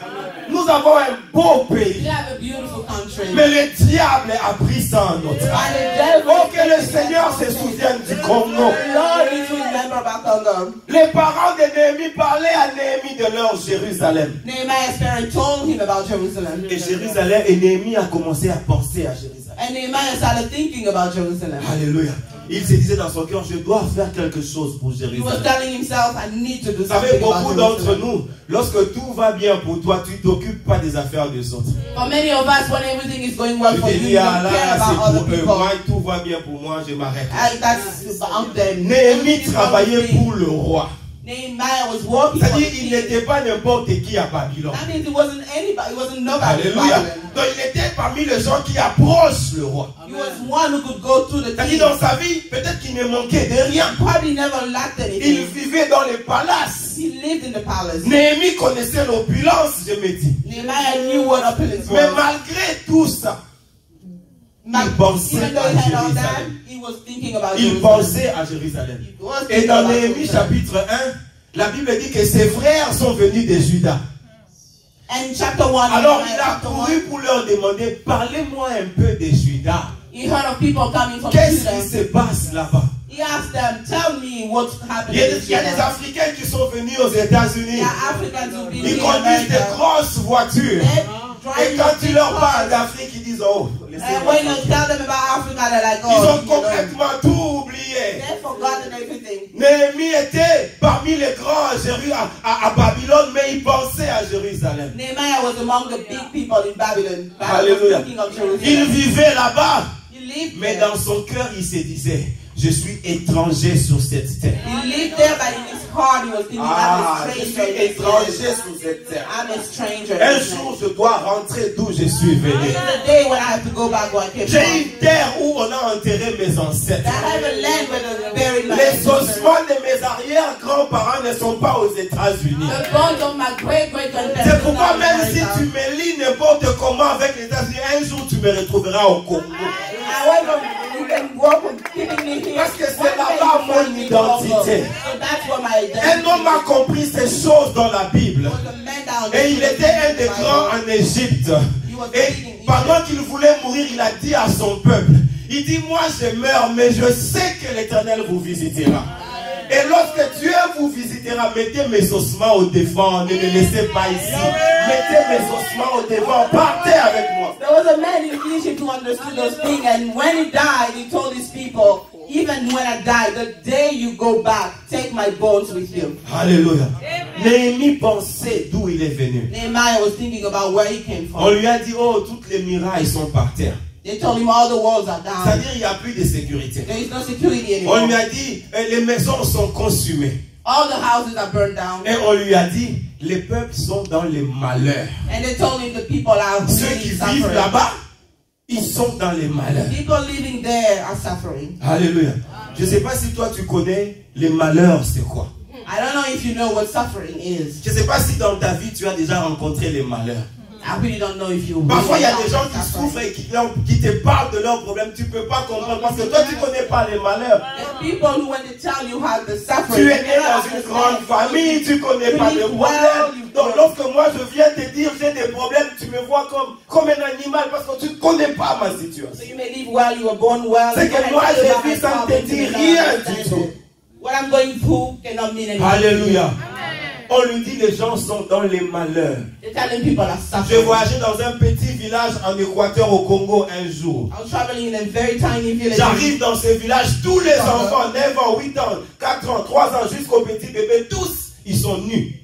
[SPEAKER 1] Nous avons un beau
[SPEAKER 2] We
[SPEAKER 1] pays.
[SPEAKER 2] have a beautiful country.
[SPEAKER 1] Mais le diable a pris ça en notre âme.
[SPEAKER 2] And the devil
[SPEAKER 1] Oh, que le Seigneur se souvienne du Congo.
[SPEAKER 2] The Lord needs to remember about Congo.
[SPEAKER 1] Les parents de Néhémie parlaient à Néhémie de leur Jérusalem.
[SPEAKER 2] Nehemiah's parents told him about Jerusalem.
[SPEAKER 1] Et Jérusalem, et Néhémie a commencé à penser à Jérusalem.
[SPEAKER 2] And Nehemiah started thinking about Jerusalem.
[SPEAKER 1] Alléluia. Il se disait dans son cœur, je dois faire quelque chose pour
[SPEAKER 2] He was
[SPEAKER 1] Jérusalem.
[SPEAKER 2] telling himself, I need to do
[SPEAKER 1] Vous savez,
[SPEAKER 2] something
[SPEAKER 1] beaucoup
[SPEAKER 2] about
[SPEAKER 1] d'entre
[SPEAKER 2] Jerusalem.
[SPEAKER 1] nous, lorsque tout va bien pour toi, tu t'occupes pas des affaires des autres.
[SPEAKER 2] For many of us, when everything is going well
[SPEAKER 1] Tu
[SPEAKER 2] for
[SPEAKER 1] te
[SPEAKER 2] you,
[SPEAKER 1] dis,
[SPEAKER 2] you
[SPEAKER 1] ah
[SPEAKER 2] don't care
[SPEAKER 1] là,
[SPEAKER 2] about
[SPEAKER 1] c'est
[SPEAKER 2] other
[SPEAKER 1] pour eux.
[SPEAKER 2] people.
[SPEAKER 1] Moi, tout va bien pour moi, je m'arrête.
[SPEAKER 2] That's about them.
[SPEAKER 1] Néhémie travaillait pour le roi.
[SPEAKER 2] Nehemiah was working for the
[SPEAKER 1] C'est-à-dire, il
[SPEAKER 2] king.
[SPEAKER 1] n'était pas n'importe qui à Babylone.
[SPEAKER 2] That means it wasn't anybody. It wasn't nobody. in
[SPEAKER 1] Alléluia.
[SPEAKER 2] Babylon.
[SPEAKER 1] Donc, il était parmi les gens qui approchent le roi.
[SPEAKER 2] He was one who could go to the
[SPEAKER 1] C'est-à-dire,
[SPEAKER 2] king.
[SPEAKER 1] dans sa vie, peut-être qu'il ne manquait de rien.
[SPEAKER 2] Probably never lacked
[SPEAKER 1] Il
[SPEAKER 2] anything.
[SPEAKER 1] vivait dans les palaces.
[SPEAKER 2] He lived in the palace.
[SPEAKER 1] Néhémie connaissait l'opulence, je me dis.
[SPEAKER 2] Nehemiah knew what opulence
[SPEAKER 1] Mais
[SPEAKER 2] was.
[SPEAKER 1] malgré tout ça, il pensait
[SPEAKER 2] Even though
[SPEAKER 1] à
[SPEAKER 2] he had all that,
[SPEAKER 1] Jérusalem.
[SPEAKER 2] he was thinking about
[SPEAKER 1] Il
[SPEAKER 2] Jerusalem.
[SPEAKER 1] pensait à Jérusalem.
[SPEAKER 2] He was
[SPEAKER 1] Et
[SPEAKER 2] thinking
[SPEAKER 1] dans
[SPEAKER 2] about
[SPEAKER 1] Néhémie
[SPEAKER 2] Jerusalem.
[SPEAKER 1] chapitre 1, la Bible dit que ses frères sont venus de Juda.
[SPEAKER 2] And chapter 1,
[SPEAKER 1] Alors
[SPEAKER 2] Nehemiah
[SPEAKER 1] il a
[SPEAKER 2] chapter
[SPEAKER 1] couru
[SPEAKER 2] 1,
[SPEAKER 1] pour leur demander, parlez-moi un peu de Juda.
[SPEAKER 2] he heard of people coming from
[SPEAKER 1] Qu'est-ce qui
[SPEAKER 2] Judah.
[SPEAKER 1] se passe là-bas?
[SPEAKER 2] He asked them, tell me what's happening.
[SPEAKER 1] Il y a des Africains qui sont venus aux États-Unis. Ils conduisent
[SPEAKER 2] America.
[SPEAKER 1] des grosses voitures. Et quand tu leur parles d'Afrique, ils disent, oh,
[SPEAKER 2] And when you tell them about Africa, they're like,
[SPEAKER 1] ils
[SPEAKER 2] oh,
[SPEAKER 1] ont complètement tout oublié.
[SPEAKER 2] they've forgotten everything.
[SPEAKER 1] Néhémie était parmi les grands à Babylone, mais il pensait à Jérusalem.
[SPEAKER 2] Nehemiah was among the big people in Babylon.
[SPEAKER 1] Alléluia.
[SPEAKER 2] Thinking of Jerusalem.
[SPEAKER 1] Il vivait là-bas,
[SPEAKER 2] He lived
[SPEAKER 1] mais
[SPEAKER 2] there.
[SPEAKER 1] dans son cœur, il se disait, je suis étranger sur cette terre.
[SPEAKER 2] He lived there, but in his heart, he was thinking,
[SPEAKER 1] Ah,
[SPEAKER 2] I'm
[SPEAKER 1] je
[SPEAKER 2] a
[SPEAKER 1] suis
[SPEAKER 2] stranger.
[SPEAKER 1] étranger sur cette terre.
[SPEAKER 2] I'm a stranger.
[SPEAKER 1] Un jour, je dois rentrer d'où je suis venu.
[SPEAKER 2] This is the day when I have to go back where I came
[SPEAKER 1] J'ai
[SPEAKER 2] from.
[SPEAKER 1] une terre où on a enterré mes ancêtres.
[SPEAKER 2] I have a land where they buried my
[SPEAKER 1] Les
[SPEAKER 2] ancestors.
[SPEAKER 1] ossements de mes arrière-grands-parents ne sont pas aux États-Unis.
[SPEAKER 2] The bones of my great-great-grandparents.
[SPEAKER 1] C'est pourquoi même si tu me lis n'importe comment avec les États-Unis, un jour tu me retrouveras au Congo.
[SPEAKER 2] However, you can work with keeping me here.
[SPEAKER 1] Parce que c'est
[SPEAKER 2] One day
[SPEAKER 1] là-bas
[SPEAKER 2] you
[SPEAKER 1] mon
[SPEAKER 2] find me in Congo.
[SPEAKER 1] identité.
[SPEAKER 2] So that's where my identity
[SPEAKER 1] Un homme a compris ces choses dans la Bible.
[SPEAKER 2] was a man down
[SPEAKER 1] Et il était un des grands en Égypte. Et pendant qu'il voulait mourir, il a dit à son peuple, il dit, moi je meurs, mais je sais que l'Éternel vous visitera. Et lorsque Dieu vous visitera, mettez mes ossements au devant, ne me laissez pas ici. Mettez mes ossements au devant, partez avec moi.
[SPEAKER 2] There was a man in Egypt who understood those things, and when he died, he told his people, even when I die, the day you go back, take my bones with you.
[SPEAKER 1] Alléluia. Néhémie pensait d'où il est venu.
[SPEAKER 2] Nehemiah was thinking about where he came
[SPEAKER 1] On
[SPEAKER 2] from.
[SPEAKER 1] lui a dit, oh, toutes les murailles sont par terre.
[SPEAKER 2] They told him all the walls are down.
[SPEAKER 1] C'est-à-dire, il n'y a plus de sécurité.
[SPEAKER 2] There is no security
[SPEAKER 1] On lui
[SPEAKER 2] anymore.
[SPEAKER 1] a dit, les maisons sont consumées.
[SPEAKER 2] All the houses are burned down.
[SPEAKER 1] Et on lui a dit, les peuples sont dans les malheurs.
[SPEAKER 2] And they told him the people are
[SPEAKER 1] Ceux
[SPEAKER 2] really
[SPEAKER 1] qui vivent
[SPEAKER 2] suffering.
[SPEAKER 1] là-bas, ils sont dans les malheurs.
[SPEAKER 2] People living there are suffering.
[SPEAKER 1] Alléluia. Je ne sais pas si toi tu connais les malheurs, c'est quoi.
[SPEAKER 2] I don't know if you know what suffering is.
[SPEAKER 1] Je ne sais pas si dans ta vie tu as déjà rencontré les malheurs.
[SPEAKER 2] I really don't know if you.
[SPEAKER 1] Parfois il y a
[SPEAKER 2] really
[SPEAKER 1] des gens qui
[SPEAKER 2] suffering.
[SPEAKER 1] souffrent et qui te parlent de leurs problèmes. Tu ne peux pas comprendre parce que toi tu ne connais pas les malheurs.
[SPEAKER 2] There's people who, when they tell you how the
[SPEAKER 1] Tu
[SPEAKER 2] suffering,
[SPEAKER 1] es né dans une grande famille, tu ne connais pas les problèmes. Donc lorsque moi je viens te dire j'ai des problèmes, tu me vois comme un animal parce que tu ne connais pas ma
[SPEAKER 2] So
[SPEAKER 1] situation.
[SPEAKER 2] you may live well, you were born well.
[SPEAKER 1] C'est que
[SPEAKER 2] When I
[SPEAKER 1] moi,
[SPEAKER 2] tell you
[SPEAKER 1] j'ai
[SPEAKER 2] about
[SPEAKER 1] vu
[SPEAKER 2] my
[SPEAKER 1] sans te
[SPEAKER 2] problems,
[SPEAKER 1] dire
[SPEAKER 2] you may
[SPEAKER 1] rien
[SPEAKER 2] not
[SPEAKER 1] du
[SPEAKER 2] understand
[SPEAKER 1] tout.
[SPEAKER 2] it. What I'm going through cannot mean anything.
[SPEAKER 1] Alléluia. On lui dit les gens sont dans les malheurs.
[SPEAKER 2] They're telling people are
[SPEAKER 1] J'ai
[SPEAKER 2] suffering.
[SPEAKER 1] voyagé dans un petit village en Équateur au Congo un jour.
[SPEAKER 2] I was traveling in a very tiny village.
[SPEAKER 1] J'arrive dans ce village, tous les enfants, 9 ans, 8 ans, 4 ans, 3 ans, jusqu'au petit bébé, tous, ils sont nus.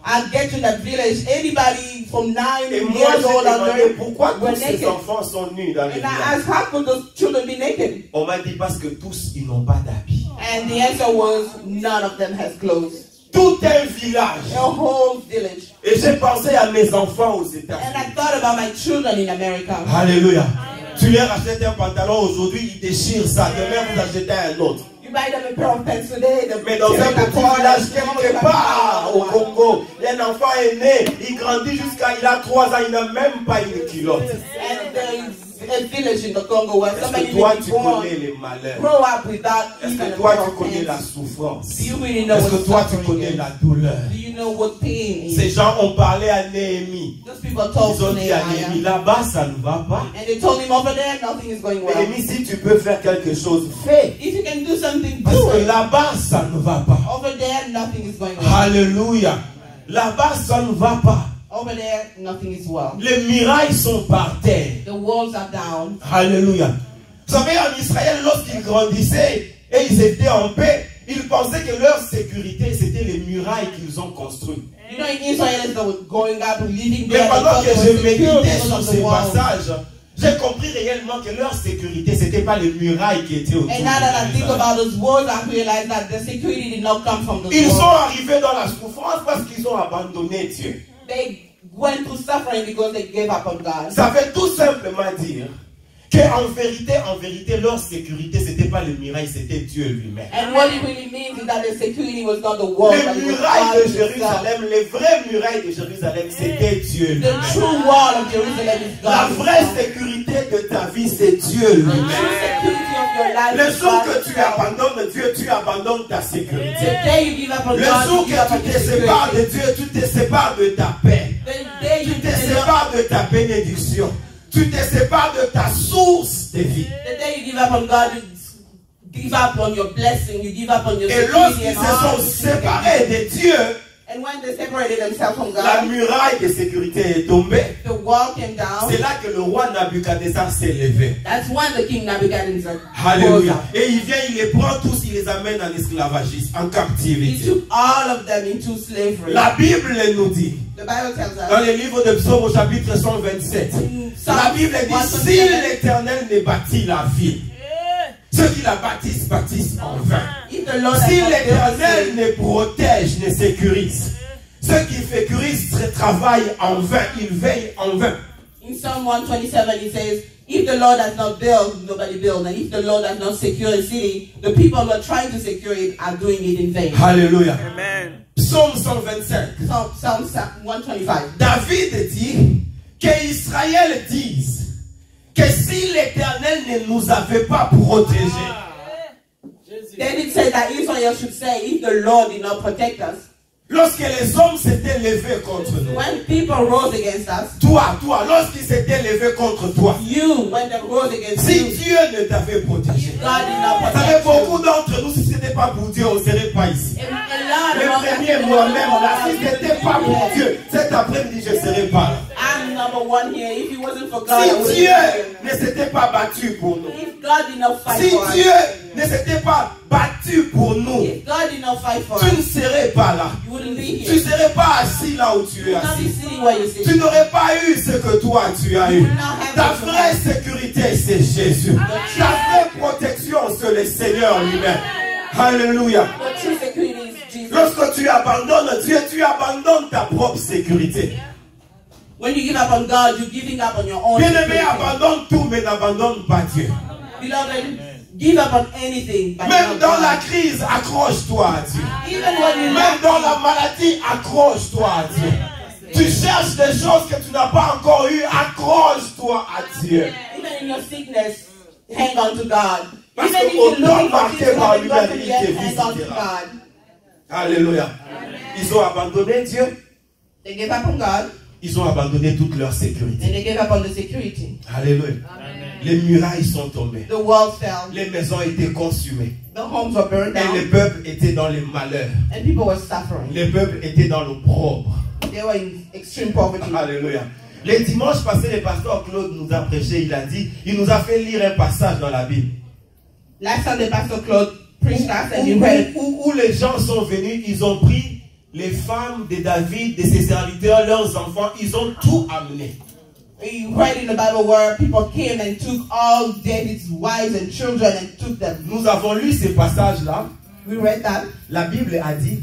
[SPEAKER 2] I get to that village, anybody from 9
[SPEAKER 1] Et moi,
[SPEAKER 2] years old
[SPEAKER 1] j'ai demandé
[SPEAKER 2] under
[SPEAKER 1] pourquoi
[SPEAKER 2] were
[SPEAKER 1] tous ces
[SPEAKER 2] naked.
[SPEAKER 1] enfants sont nus dans le
[SPEAKER 2] And I
[SPEAKER 1] village.
[SPEAKER 2] asked, how could those children be naked?
[SPEAKER 1] On m'a dit parce que tous, ils n'ont pas d'habits.
[SPEAKER 2] And the answer was, none of them has clothes.
[SPEAKER 1] Tout un village.
[SPEAKER 2] A whole village.
[SPEAKER 1] Et j'ai pensé à mes enfants aux
[SPEAKER 2] And I
[SPEAKER 1] États-Unis.
[SPEAKER 2] thought about my children in America.
[SPEAKER 1] Alléluia. Tu leur achètes un pantalon aujourd'hui, ils déchirent ça. Demain, vous achetez un autre.
[SPEAKER 2] You buy them a pair of pants today.
[SPEAKER 1] Mais dans un petit village quelque part au Congo, un enfant est né, il grandit jusqu'à, il a 3 ans, il n'a même pas une culotte.
[SPEAKER 2] And there is a village in the Congo where
[SPEAKER 1] Est-ce
[SPEAKER 2] somebody
[SPEAKER 1] que toi
[SPEAKER 2] may be
[SPEAKER 1] tu
[SPEAKER 2] born,
[SPEAKER 1] connais les malheurs?
[SPEAKER 2] grow up without
[SPEAKER 1] Est-ce
[SPEAKER 2] even
[SPEAKER 1] que
[SPEAKER 2] a
[SPEAKER 1] toi
[SPEAKER 2] pair
[SPEAKER 1] tu
[SPEAKER 2] of
[SPEAKER 1] connais la
[SPEAKER 2] pants.
[SPEAKER 1] souffrance?
[SPEAKER 2] Do you really know
[SPEAKER 1] Est-ce
[SPEAKER 2] what
[SPEAKER 1] que toi tu
[SPEAKER 2] suffering
[SPEAKER 1] connais
[SPEAKER 2] is?
[SPEAKER 1] la douleur?
[SPEAKER 2] Do you know what pain is?
[SPEAKER 1] Ces gens ont parlé à Néhémie.
[SPEAKER 2] Those people told
[SPEAKER 1] Ils ont dit à Néhémie,
[SPEAKER 2] Nehemiah.
[SPEAKER 1] là-bas ça ne va pas.
[SPEAKER 2] And they told him over there nothing is going well.
[SPEAKER 1] Néhémie, si tu peux faire quelque chose, fais.
[SPEAKER 2] If you can do something,
[SPEAKER 1] Parce
[SPEAKER 2] do
[SPEAKER 1] que
[SPEAKER 2] it.
[SPEAKER 1] là-bas ça ne va pas.
[SPEAKER 2] Over there nothing is going well.
[SPEAKER 1] Alléluia. Là-bas ça ne va pas.
[SPEAKER 2] Over there nothing is well.
[SPEAKER 1] Les murailles sont par terre.
[SPEAKER 2] The walls are down.
[SPEAKER 1] Alléluia. Vous savez, en Israël, lorsqu'ils grandissaient et ils étaient en paix, ils pensaient que leur sécurité, c'était les murailles qu'ils ont construites.
[SPEAKER 2] You know, in Israel, they were going up, living
[SPEAKER 1] Mais
[SPEAKER 2] there.
[SPEAKER 1] pendant que
[SPEAKER 2] they thought
[SPEAKER 1] je
[SPEAKER 2] they were secure
[SPEAKER 1] méditais
[SPEAKER 2] because
[SPEAKER 1] sur
[SPEAKER 2] of the
[SPEAKER 1] ces
[SPEAKER 2] walls.
[SPEAKER 1] passages, j'ai compris réellement que leur sécurité, ce n'était pas les murailles qui étaient autour.
[SPEAKER 2] And now that I think
[SPEAKER 1] d'eux.
[SPEAKER 2] about those walls, I realize that the security did not come from those
[SPEAKER 1] Ils sont
[SPEAKER 2] walls.
[SPEAKER 1] arrivés dans la souffrance parce qu'ils ont abandonné Dieu.
[SPEAKER 2] They went through suffering because they gave up on God.
[SPEAKER 1] Ça veut tout simplement dire qu'en vérité, leur sécurité, ce n'était pas les murailles, c'était Dieu lui-même.
[SPEAKER 2] And what it really means is that the security was not the walls, but
[SPEAKER 1] Les
[SPEAKER 2] it was
[SPEAKER 1] murailles
[SPEAKER 2] God
[SPEAKER 1] de
[SPEAKER 2] himself.
[SPEAKER 1] Jérusalem, les vraies murailles de Jérusalem, c'était Dieu
[SPEAKER 2] The
[SPEAKER 1] lui-même.
[SPEAKER 2] true wall of Jerusalem is God
[SPEAKER 1] La vraie
[SPEAKER 2] himself.
[SPEAKER 1] sécurité de ta vie, c'est Dieu
[SPEAKER 2] The
[SPEAKER 1] lui-même.
[SPEAKER 2] true security of your life
[SPEAKER 1] Le
[SPEAKER 2] is
[SPEAKER 1] jour
[SPEAKER 2] God
[SPEAKER 1] que tu
[SPEAKER 2] himself.
[SPEAKER 1] abandonnes Dieu, tu abandonnes ta sécurité.
[SPEAKER 2] The day you give up on
[SPEAKER 1] Le
[SPEAKER 2] God,
[SPEAKER 1] jour
[SPEAKER 2] you give up
[SPEAKER 1] que
[SPEAKER 2] on
[SPEAKER 1] tu
[SPEAKER 2] your
[SPEAKER 1] te sépares de
[SPEAKER 2] security.
[SPEAKER 1] Dieu, tu te sépares de ta paix.
[SPEAKER 2] The day
[SPEAKER 1] Tu
[SPEAKER 2] you
[SPEAKER 1] te sépares de ta bénédiction. Tu te sépares de ta source de vie.
[SPEAKER 2] The day you give up on God, you give up on your blessing, you give up on your
[SPEAKER 1] Et
[SPEAKER 2] security
[SPEAKER 1] lorsqu'ils
[SPEAKER 2] and
[SPEAKER 1] se
[SPEAKER 2] all
[SPEAKER 1] sont
[SPEAKER 2] the things that
[SPEAKER 1] séparés de Dieu,
[SPEAKER 2] and when they separated themselves from
[SPEAKER 1] la
[SPEAKER 2] God,
[SPEAKER 1] muraille de sécurité est tombée.
[SPEAKER 2] the wall came down.
[SPEAKER 1] C'est là que le roi Nabuchodonosor s'est levé.
[SPEAKER 2] That's when the king Nebuchadnezzar rose
[SPEAKER 1] Alléluia.
[SPEAKER 2] up.
[SPEAKER 1] Et il vient, il les prend tous, il les amène en esclavagisme, en
[SPEAKER 2] He
[SPEAKER 1] captivité.
[SPEAKER 2] took all of them into slavery.
[SPEAKER 1] La Bible nous dit,
[SPEAKER 2] The Bible tells
[SPEAKER 1] dans
[SPEAKER 2] us
[SPEAKER 1] le livre de Psaume au chapitre 127, la Bible dit, si l'Éternel ne bâtit la ville, ceux qui la bâtissent, bâtissent en vain.
[SPEAKER 2] if the Lord
[SPEAKER 1] Si
[SPEAKER 2] has not built
[SPEAKER 1] l'Éternel
[SPEAKER 2] it,
[SPEAKER 1] ne protège, ne sécurise, ceux qui sécurisent travaillent en vain, ils veillent en vain.
[SPEAKER 2] in Psalm 127 it says, if the Lord has not built, nobody built. And if the Lord has not secured a city, the people who are trying to secure it are doing it in vain.
[SPEAKER 1] Alléluia.
[SPEAKER 3] Amen.
[SPEAKER 1] Psaume 125.
[SPEAKER 2] Psalm 125.
[SPEAKER 1] David dit qu'Israël dise que si l'Éternel ne nous avait pas protégés,
[SPEAKER 2] David said that Israel should say, if the Lord did not protect us,
[SPEAKER 1] lorsque les hommes s'étaient levés contre nous,
[SPEAKER 2] when people rose against us,
[SPEAKER 1] toi, lorsqu'ils s'étaient levés contre toi,
[SPEAKER 2] you, when they rose against
[SPEAKER 1] si
[SPEAKER 2] you,
[SPEAKER 1] Dieu ne t'avait protégé,
[SPEAKER 2] God did not
[SPEAKER 1] vous savez,
[SPEAKER 2] protect you.
[SPEAKER 1] beaucoup d'entre nous, si ce n'était pas pour Dieu, on ne serait pas ici.
[SPEAKER 2] A lot
[SPEAKER 1] Le
[SPEAKER 2] of us
[SPEAKER 1] premier moi-même, là, si ce n'était pas pour Dieu, cet après-midi, je ne serais pas là.
[SPEAKER 2] I'm number one here. If it wasn't for God, I
[SPEAKER 1] Si
[SPEAKER 2] wouldn't
[SPEAKER 1] Dieu
[SPEAKER 2] be here.
[SPEAKER 1] ne s'était pas battu pour nous,
[SPEAKER 2] If God did not fight
[SPEAKER 1] si
[SPEAKER 2] for us,
[SPEAKER 1] Dieu ne s'était pas battu pour nous,
[SPEAKER 2] if God did not fight for
[SPEAKER 1] tu ne
[SPEAKER 2] us,
[SPEAKER 1] serais pas là.
[SPEAKER 2] you wouldn't be
[SPEAKER 1] Tu ne
[SPEAKER 2] here.
[SPEAKER 1] serais pas assis là où tu es
[SPEAKER 2] You would not be
[SPEAKER 1] assis.
[SPEAKER 2] sitting where you
[SPEAKER 1] Tu
[SPEAKER 2] sit.
[SPEAKER 1] n'aurais pas eu ce que toi tu as eu. Ta vraie sécurité, c'est Jésus. Ta vraie protection, c'est le Seigneur lui-même. Alléluia.
[SPEAKER 2] The true security is Jesus.
[SPEAKER 1] Lorsque tu abandonnes Dieu, tu abandonnes ta propre sécurité.
[SPEAKER 2] When you give up on God, you're giving up on your own
[SPEAKER 1] Bien-aimé,
[SPEAKER 2] security.
[SPEAKER 1] abandonne tout, mais n'abandonne pas Dieu.
[SPEAKER 2] Beloved, give up on anything. But
[SPEAKER 1] Même
[SPEAKER 2] not
[SPEAKER 1] dans la
[SPEAKER 2] God.
[SPEAKER 1] crise, accroche-toi à Dieu.
[SPEAKER 2] Even when you
[SPEAKER 1] Même dans la maladie, accroche-toi à Dieu. Tu cherches des choses que tu n'as pas encore eues, accroche-toi à Dieu.
[SPEAKER 2] even in your sickness, hang on to God.
[SPEAKER 1] Parce
[SPEAKER 2] Even if
[SPEAKER 1] que
[SPEAKER 2] you're
[SPEAKER 1] autant
[SPEAKER 2] looking for
[SPEAKER 1] marqué
[SPEAKER 2] things
[SPEAKER 1] par
[SPEAKER 2] that you got to
[SPEAKER 1] lui-même,
[SPEAKER 2] get,
[SPEAKER 1] il te
[SPEAKER 2] hang on to
[SPEAKER 1] visitera.
[SPEAKER 2] God.
[SPEAKER 1] Alléluia. Ils ont abandonné Dieu.
[SPEAKER 2] They gave up on God,
[SPEAKER 1] Ils ont abandonné toute leur sécurité.
[SPEAKER 2] and they gave up on the security.
[SPEAKER 1] Alléluia. Les murailles sont tombées.
[SPEAKER 2] The walls fell,
[SPEAKER 1] Les maisons étaient consumées.
[SPEAKER 2] the homes were burned
[SPEAKER 1] Et les
[SPEAKER 2] down,
[SPEAKER 1] peuples étaient dans les malheurs.
[SPEAKER 2] and people were suffering.
[SPEAKER 1] Les peuples étaient dans l'opprobre.
[SPEAKER 2] They were in extreme poverty.
[SPEAKER 1] Alléluia. Les dimanches passés, le pasteur Claude nous a prêché. Il a dit, il nous a fait lire un passage dans la Bible.
[SPEAKER 2] Last Sunday, Pastor Claude preached us, and he read
[SPEAKER 1] Où les gens sont venus, ils ont pris les femmes de David, de ses serviteurs, leurs enfants, ils ont tout amené.
[SPEAKER 2] We read in the Bible where people came and took all David's wives and children and took them.
[SPEAKER 1] Nous avons lu ces passages-là.
[SPEAKER 2] We read that.
[SPEAKER 1] La Bible a dit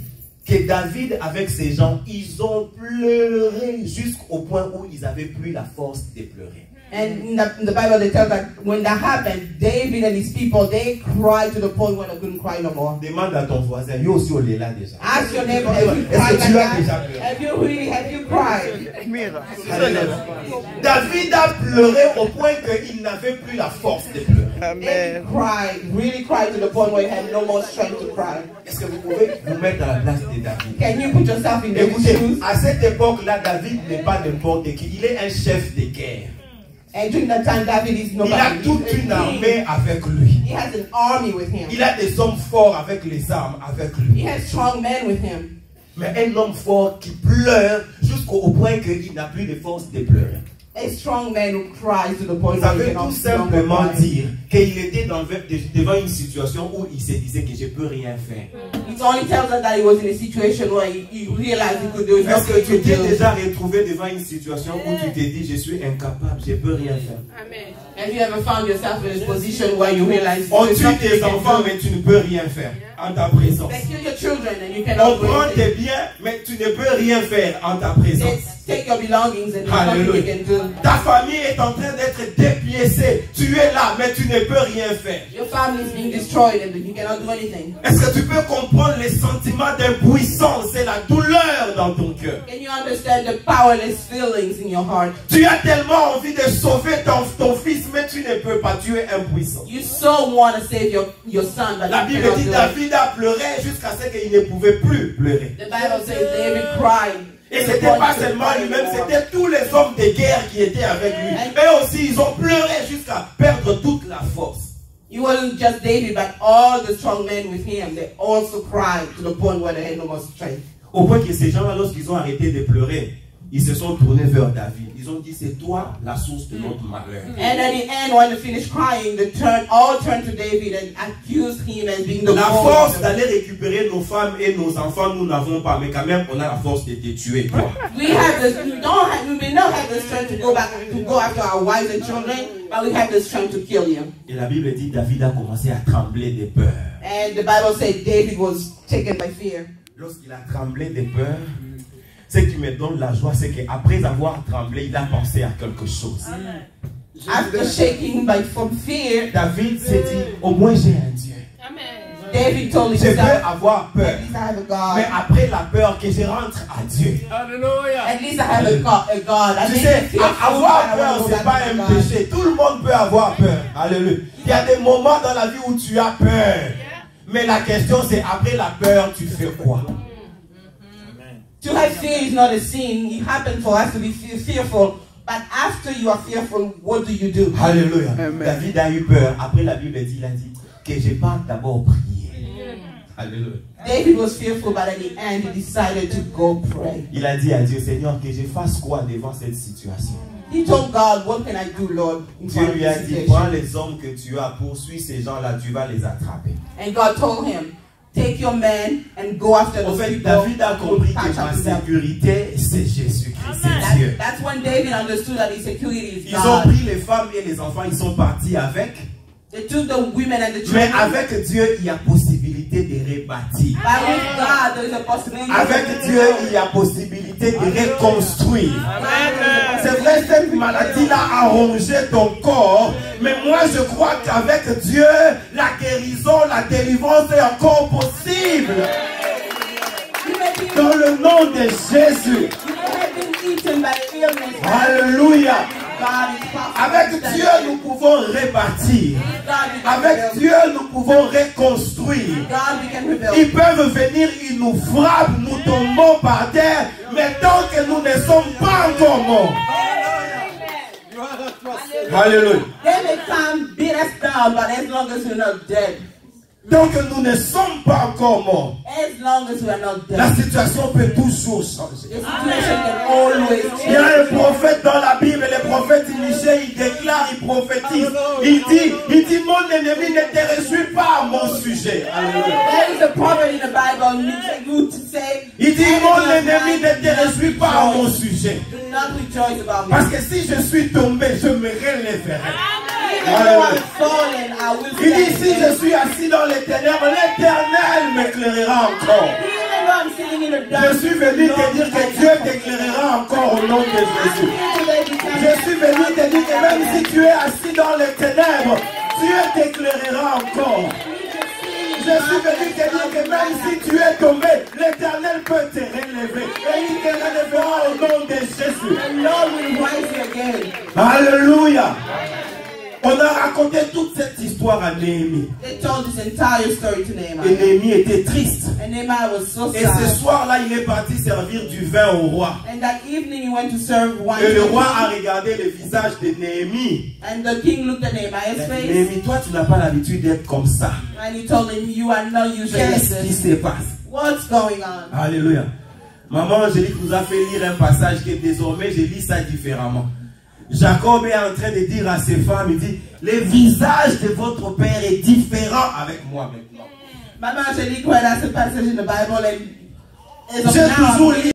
[SPEAKER 1] que David, avec ses gens, ils ont pleuré jusqu'au point où ils n'avaient plus la force de pleurer.
[SPEAKER 2] And in the Bible, they tell that when that happened, David and his people, they cried to the point where they couldn't cry no more.
[SPEAKER 1] Demande à ton voisin, lui aussi on est là déjà.
[SPEAKER 2] Ask your neighbor, have you
[SPEAKER 1] Est-ce
[SPEAKER 2] cried
[SPEAKER 1] que tu
[SPEAKER 2] like
[SPEAKER 1] as déjà
[SPEAKER 2] that?
[SPEAKER 1] pleuré?
[SPEAKER 2] Have you cried?
[SPEAKER 1] Alléluia. David a pleuré au point qu'il n'avait plus la force de pleurer.
[SPEAKER 2] David cried, really cried to the point where he had no more strength to cry.
[SPEAKER 1] Est-ce que vous pouvez vous mettre à la place de David?
[SPEAKER 2] Can you put yourself in David's
[SPEAKER 1] Écoutez,
[SPEAKER 2] shoes?
[SPEAKER 1] à cette époque-là, David n'est pas n'importe qui. Il est un chef de guerre.
[SPEAKER 2] And during that time, David is
[SPEAKER 1] Il a
[SPEAKER 2] nobody.
[SPEAKER 1] toute
[SPEAKER 2] He's
[SPEAKER 1] une
[SPEAKER 2] a
[SPEAKER 1] armée
[SPEAKER 2] king.
[SPEAKER 1] avec lui.
[SPEAKER 2] He has an army with him.
[SPEAKER 1] Il a des hommes forts avec les armes avec
[SPEAKER 2] He
[SPEAKER 1] lui.
[SPEAKER 2] has strong men with him.
[SPEAKER 1] Mais un homme fort qui pleure jusqu'au point qu'il n'a plus de force de pleurer.
[SPEAKER 2] A strong man who cries to the point
[SPEAKER 1] Ça
[SPEAKER 2] where he
[SPEAKER 1] veut
[SPEAKER 2] cannot
[SPEAKER 1] tout
[SPEAKER 2] no longer
[SPEAKER 1] simplement
[SPEAKER 2] cry.
[SPEAKER 1] dire qu'il était devant une situation où il se disait que je ne peux rien faire.
[SPEAKER 2] It only tells us that he was in a situation where he realized he could do it.
[SPEAKER 1] Est-ce que tu t'es
[SPEAKER 2] Nothing
[SPEAKER 1] déjà retrouvé devant une situation où tu t'es dit je suis incapable, je ne peux rien faire?
[SPEAKER 2] Have you ever found yourself in a position where you realize
[SPEAKER 1] On
[SPEAKER 2] there's
[SPEAKER 1] tue
[SPEAKER 2] nothing
[SPEAKER 1] tes
[SPEAKER 2] you can
[SPEAKER 1] enfants
[SPEAKER 2] do?
[SPEAKER 1] mais tu ne peux rien faire en ta présence.
[SPEAKER 2] They kill your children and you
[SPEAKER 1] On
[SPEAKER 2] cannot do
[SPEAKER 1] prend
[SPEAKER 2] anything.
[SPEAKER 1] tes biens mais tu ne peux rien faire en ta présence.
[SPEAKER 2] They take your belongings and there's nothing you
[SPEAKER 1] Alléluia.
[SPEAKER 2] can do.
[SPEAKER 1] Ta famille est en train d'être dépiécée. Tu es là mais tu ne peux rien faire.
[SPEAKER 2] Your family is being destroyed and you cannot do anything.
[SPEAKER 1] Est-ce que tu peux comprendre les sentiments d'impuissance et la douleur dans ton cœur?
[SPEAKER 2] Can you understand the powerless feelings in your heart?
[SPEAKER 1] Tu as tellement envie de sauver ton fils, mais tu ne peux pas. Tu es impuissant.
[SPEAKER 2] You so want to save your son, but
[SPEAKER 1] La
[SPEAKER 2] you
[SPEAKER 1] Bible
[SPEAKER 2] cannot
[SPEAKER 1] dit
[SPEAKER 2] do it.
[SPEAKER 1] David a pleuré jusqu'à ce qu'il ne pouvait plus pleurer.
[SPEAKER 2] The Bible says David cried.
[SPEAKER 1] Et ce n'était pas seulement lui-même, c'était tous les hommes de guerre qui étaient avec lui. Eux aussi, ils ont pleuré jusqu'à perdre toute la force.
[SPEAKER 2] It wasn't just David, but all the strong men with him. They also cried to the point where they had no more strength.
[SPEAKER 1] Au point que ces gens-là, lorsqu'ils ont arrêté de pleurer, ils se sont tournés vers David. Ils ont dit, c'est toi la source de notre malheur.
[SPEAKER 2] And at the end, when they finished crying, they all turned to David and accused him as being the
[SPEAKER 1] La
[SPEAKER 2] cause.
[SPEAKER 1] force d'aller récupérer nos femmes et nos enfants, nous n'avons pas, mais quand même, on a la force de te tuer, toi.
[SPEAKER 2] We may not have the strength to go after our wives and children, but we have the strength to kill you.
[SPEAKER 1] Et la Bible dit, David a commencé à trembler de peur.
[SPEAKER 2] And the Bible said David was taken by fear.
[SPEAKER 1] Lorsqu'il a tremblé de peur, ce qui me donne la joie, c'est qu'après avoir tremblé, il a pensé à quelque chose.
[SPEAKER 2] After shaking from fear,
[SPEAKER 1] David s'est dit, au moins j'ai un Dieu.
[SPEAKER 2] David told
[SPEAKER 1] Je
[SPEAKER 2] himself,
[SPEAKER 1] peux avoir peur,
[SPEAKER 2] at least I have a God.
[SPEAKER 1] mais après la peur, que je rentre à Dieu.
[SPEAKER 2] At least I have a God. I
[SPEAKER 1] Tu
[SPEAKER 2] may
[SPEAKER 1] sais,
[SPEAKER 2] be fearful,
[SPEAKER 1] avoir
[SPEAKER 2] but I
[SPEAKER 1] peur,
[SPEAKER 2] want to go
[SPEAKER 1] c'est
[SPEAKER 2] back
[SPEAKER 1] pas
[SPEAKER 2] to
[SPEAKER 1] un
[SPEAKER 2] God.
[SPEAKER 1] péché. Tout le monde peut avoir peur. Alléluia. Il y a des moments dans la vie où tu as peur. Mais la question, c'est après la peur, tu fais quoi?
[SPEAKER 2] To have fear is not a sin. It happened for us to be fearful. But after you are fearful, what do you do?
[SPEAKER 1] Alléluia. David a eu peur. Après la Bible dit, il a dit que je parte d'abord prier. Alléluia.
[SPEAKER 2] David was fearful, but at the end he decided to go pray.
[SPEAKER 1] Il a dit à Dieu, Seigneur, que je fasse quoi devant cette situation?
[SPEAKER 2] He told God, what can I do, Lord, in
[SPEAKER 1] Dieu
[SPEAKER 2] front of
[SPEAKER 1] lui a
[SPEAKER 2] this
[SPEAKER 1] dit,
[SPEAKER 2] situation?
[SPEAKER 1] prends les hommes que tu as, poursuis ces gens-là, tu vas les attraper.
[SPEAKER 2] And God told him, take your men and go after
[SPEAKER 1] En
[SPEAKER 2] those
[SPEAKER 1] fait,
[SPEAKER 2] people.
[SPEAKER 1] David a compris que
[SPEAKER 2] Catch
[SPEAKER 1] ma
[SPEAKER 2] up to them.
[SPEAKER 1] sécurité, c'est Jésus-Christ, c'est Dieu.
[SPEAKER 2] That's when David understood that his security is
[SPEAKER 1] Ils ont
[SPEAKER 2] God.
[SPEAKER 1] pris les femmes et les enfants, ils sont partis avec.
[SPEAKER 2] They took the women and the
[SPEAKER 1] Mais
[SPEAKER 2] children.
[SPEAKER 1] avec Dieu, il y a possibilité de rebâtir.
[SPEAKER 2] But with God, there is a possibility.
[SPEAKER 1] Avec Dieu, il y a possibilité de reconstruire. C'est vrai, cette maladie-là a rongé ton corps, mais moi je crois qu'avec Dieu, la guérison, la délivrance est encore possible. Dans le nom de Jésus.
[SPEAKER 2] You may have been eaten by illness.
[SPEAKER 1] Alléluia.
[SPEAKER 2] God is possible.
[SPEAKER 1] Avec Dieu, nous pouvons rebâtir.
[SPEAKER 2] God, we can
[SPEAKER 1] Avec
[SPEAKER 2] rebuild.
[SPEAKER 1] Dieu, nous pouvons reconstruire.
[SPEAKER 2] God, we can rebuild.
[SPEAKER 1] Ils peuvent venir, ils nous frappent, nous tombons par terre, mais tant que nous ne sommes pas encore morts. Alléluia.
[SPEAKER 2] They may come beat us down, but as long as we're not dead,
[SPEAKER 1] Donc nous ne sommes pas encore morts.
[SPEAKER 2] as long as we're not
[SPEAKER 1] La
[SPEAKER 2] dead,
[SPEAKER 1] situation peut toujours changer.
[SPEAKER 2] the situation can always
[SPEAKER 1] Il y a
[SPEAKER 2] change.
[SPEAKER 1] un prophète dans la Bible, le prophète Michée, il déclare, il prophétise. Il dit, mon ennemi ne te réjouit pas à mon sujet. Alléluia.
[SPEAKER 2] There is a prophet in the Bible, you say,
[SPEAKER 1] Il dit, mon ennemi ne te réjouit pas à mon sujet.
[SPEAKER 2] do not rejoice about me.
[SPEAKER 1] Parce que si je suis tombé, je me relèverai.
[SPEAKER 2] Even though I'm fallen, I will
[SPEAKER 1] Il dit,
[SPEAKER 2] stand.
[SPEAKER 1] si je suis assis dans les ténèbres, l'Éternel m'éclairera encore.
[SPEAKER 2] Even though I'm sitting in the
[SPEAKER 1] Je
[SPEAKER 2] dark,
[SPEAKER 1] suis venu te dire que Dieu t'éclairera encore au nom de Jésus. Je suis venu te dire que même si tu es assis dans les ténèbres, Dieu t'éclairera encore. Je suis venu te dire que même si tu es tombé, l'Éternel peut te relever. Et il te relèvera au nom de Jésus.
[SPEAKER 2] the Lord will rise you again.
[SPEAKER 1] Alléluia. On a raconté toute cette histoire à Néhémie.
[SPEAKER 2] They told this entire story to
[SPEAKER 1] Et
[SPEAKER 2] Nehemiah.
[SPEAKER 1] Néhémie était triste.
[SPEAKER 2] And Nehemiah was so
[SPEAKER 1] Et ce
[SPEAKER 2] sad.
[SPEAKER 1] soir-là, il est parti servir du vin au roi.
[SPEAKER 2] And that evening he went to serve wine.
[SPEAKER 1] Et le
[SPEAKER 2] to the
[SPEAKER 1] roi
[SPEAKER 2] king.
[SPEAKER 1] a regardé le visage de Néhémie.
[SPEAKER 2] And the king looked at
[SPEAKER 1] Il
[SPEAKER 2] Nehemiah's
[SPEAKER 1] a dit,
[SPEAKER 2] face.
[SPEAKER 1] Néhémie, toi, tu n'as pas l'habitude d'être comme ça.
[SPEAKER 2] And he told him, you are not usually like
[SPEAKER 1] Qu'est-ce qui
[SPEAKER 2] this.
[SPEAKER 1] se passe?
[SPEAKER 2] What's going on?
[SPEAKER 1] Alléluia. Maman Angélique nous a fait lire un passage que désormais je lis ça différemment. Jacob est en train de dire à ses femmes, il dit, le visage de votre père est différent avec moi maintenant.
[SPEAKER 2] Mama Angelique read us a passage in the Bible and as of
[SPEAKER 1] J'ai
[SPEAKER 2] now,
[SPEAKER 1] toujours lu